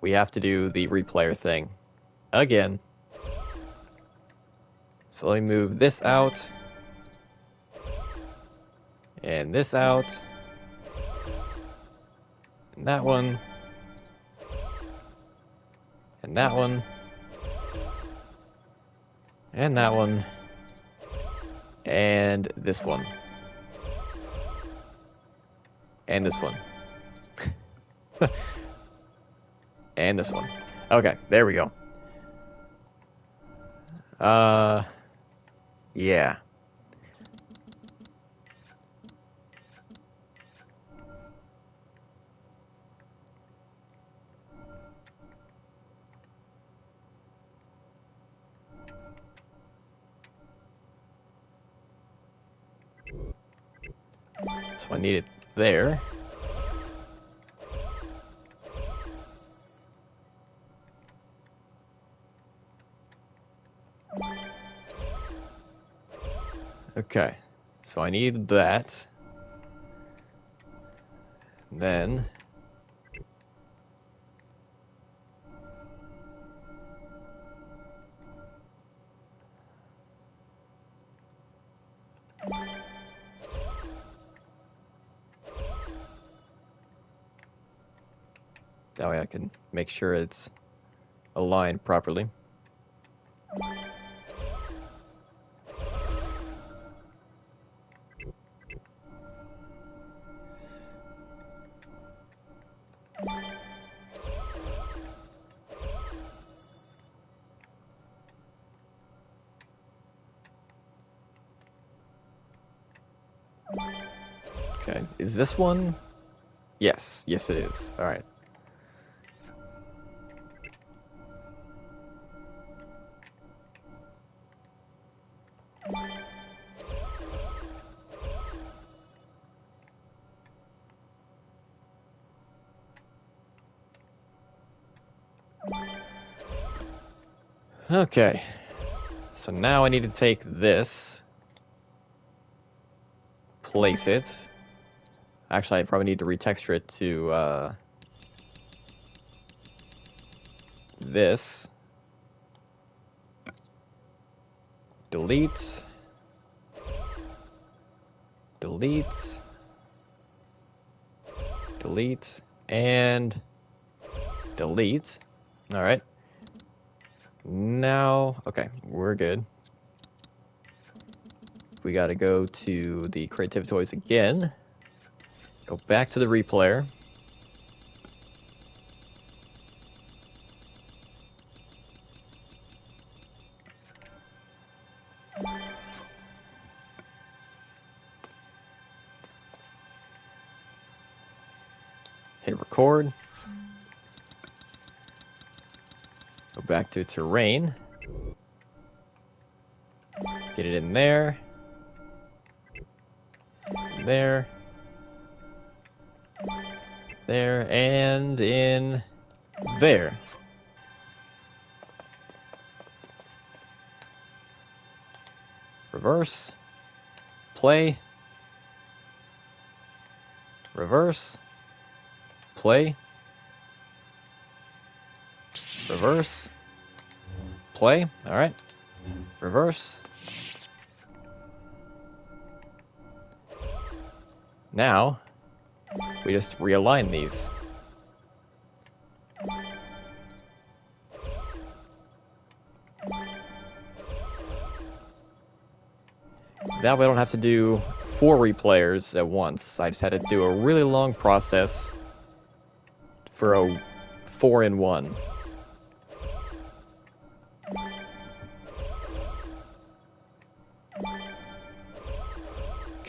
[SPEAKER 1] We have to do the replayer thing again. So let me move this out. And this out. And that one. And that one. And that one. And this one. And this one. And this one. Okay, there we go. Yeah. So I need it there. Okay, so I need that. Then that way I can make sure it's aligned properly. Okay, is this one? Yes, yes it is. All right. Okay, so now I need to take this, place it. Actually, I probably need to retexture it to this. Delete. Delete. Delete. And delete. All right. Now, okay, we're good. We got to go to the Creativity Toys again. Go back to the replayer. Hit record. Go back to terrain. Get it in there. There. There, and in there. Reverse. Play. Reverse. Play. Reverse. Play. All right. Reverse. Now, we just realign these. That way I don't have to do 4 replayers at once. I just had to do a really long process for a 4-in-1.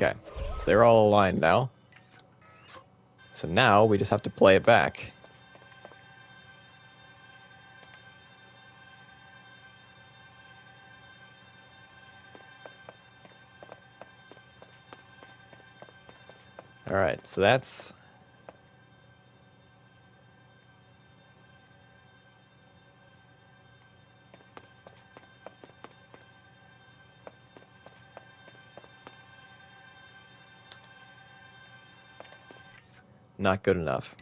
[SPEAKER 1] Okay, so they're all aligned now. So now we just have to play it back. Alright, so that's... not good enough.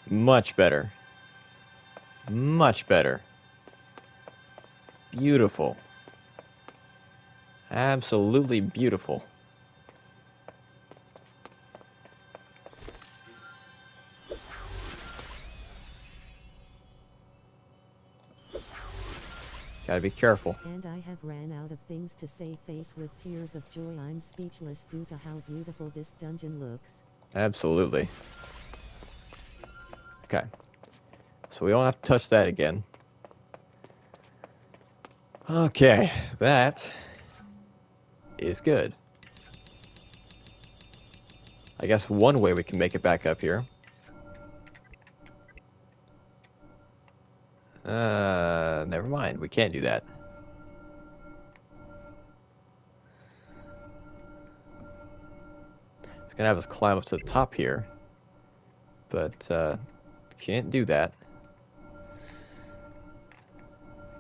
[SPEAKER 1] Much better. Much better. Beautiful. Absolutely beautiful. Gotta be careful.
[SPEAKER 3] And I have ran out of things to say. Face with tears of joy, I'm speechless due to how beautiful this dungeon looks.
[SPEAKER 1] Absolutely. Okay. So we don't have to touch that again. Okay, that is good. I guess one way we can make it back up here. Never mind. We can't do that. It's gonna have us climb up to the top here. But, can't do that.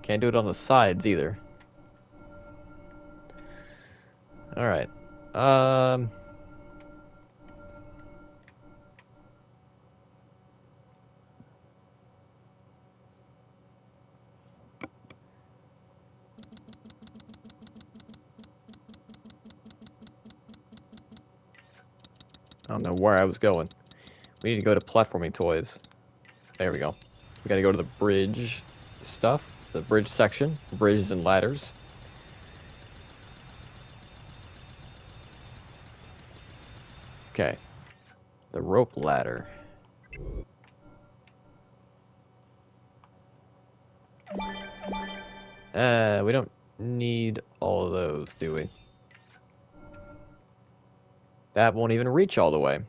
[SPEAKER 1] Can't do it on the sides either. Alright. I don't know where I was going. We need to go to platforming toys. There we go. We gotta go to the bridge stuff. The bridge section. Bridges and ladders. Okay. The rope ladder. We don't need all of those, do we? That won't even reach all the way.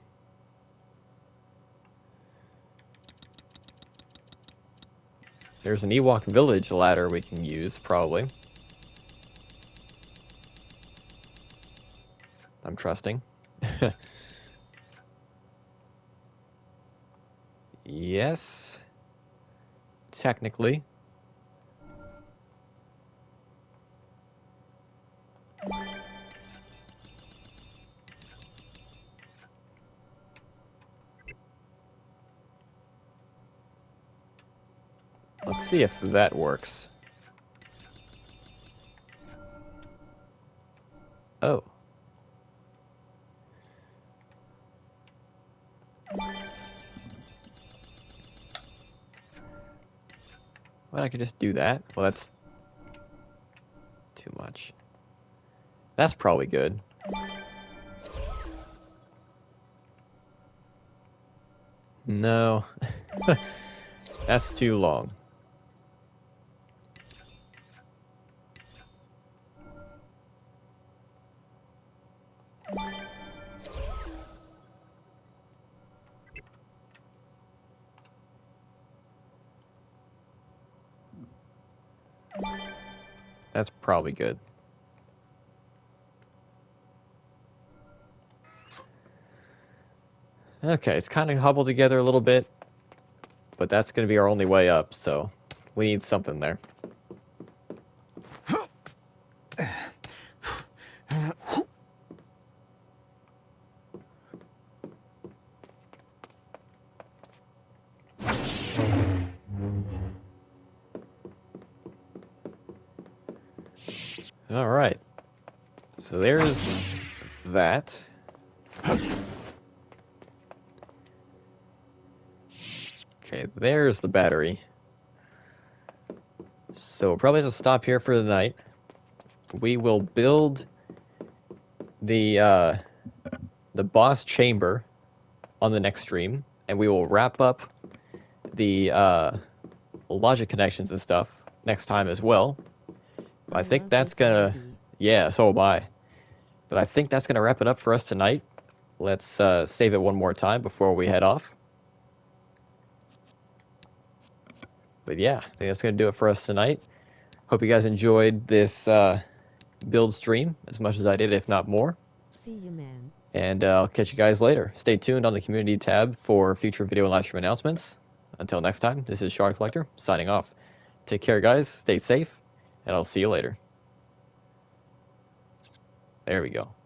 [SPEAKER 1] There's an Ewok village ladder we can use, probably. I'm trusting. Yes. Technically. Let's see if that works. Oh. Well, I could just do that. Well, that's too much. That's probably good. No. That's too long. That's probably good. Okay, it's kind of hobbled together a little bit, but that's going to be our only way up, so we need something there. So there's that. Okay, there's the battery. So we'll probably just stop here for the night. We will build the boss chamber on the next stream, and we will wrap up the logic connections and stuff next time as well. I think
[SPEAKER 3] love
[SPEAKER 1] that's
[SPEAKER 3] this
[SPEAKER 1] gonna,
[SPEAKER 3] movie.
[SPEAKER 1] yeah, so am I. But I think that's gonna wrap it up for us tonight. Let's save it one more time before we head off. But yeah, I think that's gonna do it for us tonight. Hope you guys enjoyed this build stream as much as I did, if not more.
[SPEAKER 3] See you, man.
[SPEAKER 1] And I'll catch you guys later. Stay tuned on the community tab for future video and live stream announcements. Until next time, this is Shard Collector signing off. Take care, guys. Stay safe, and I'll see you later. There we go.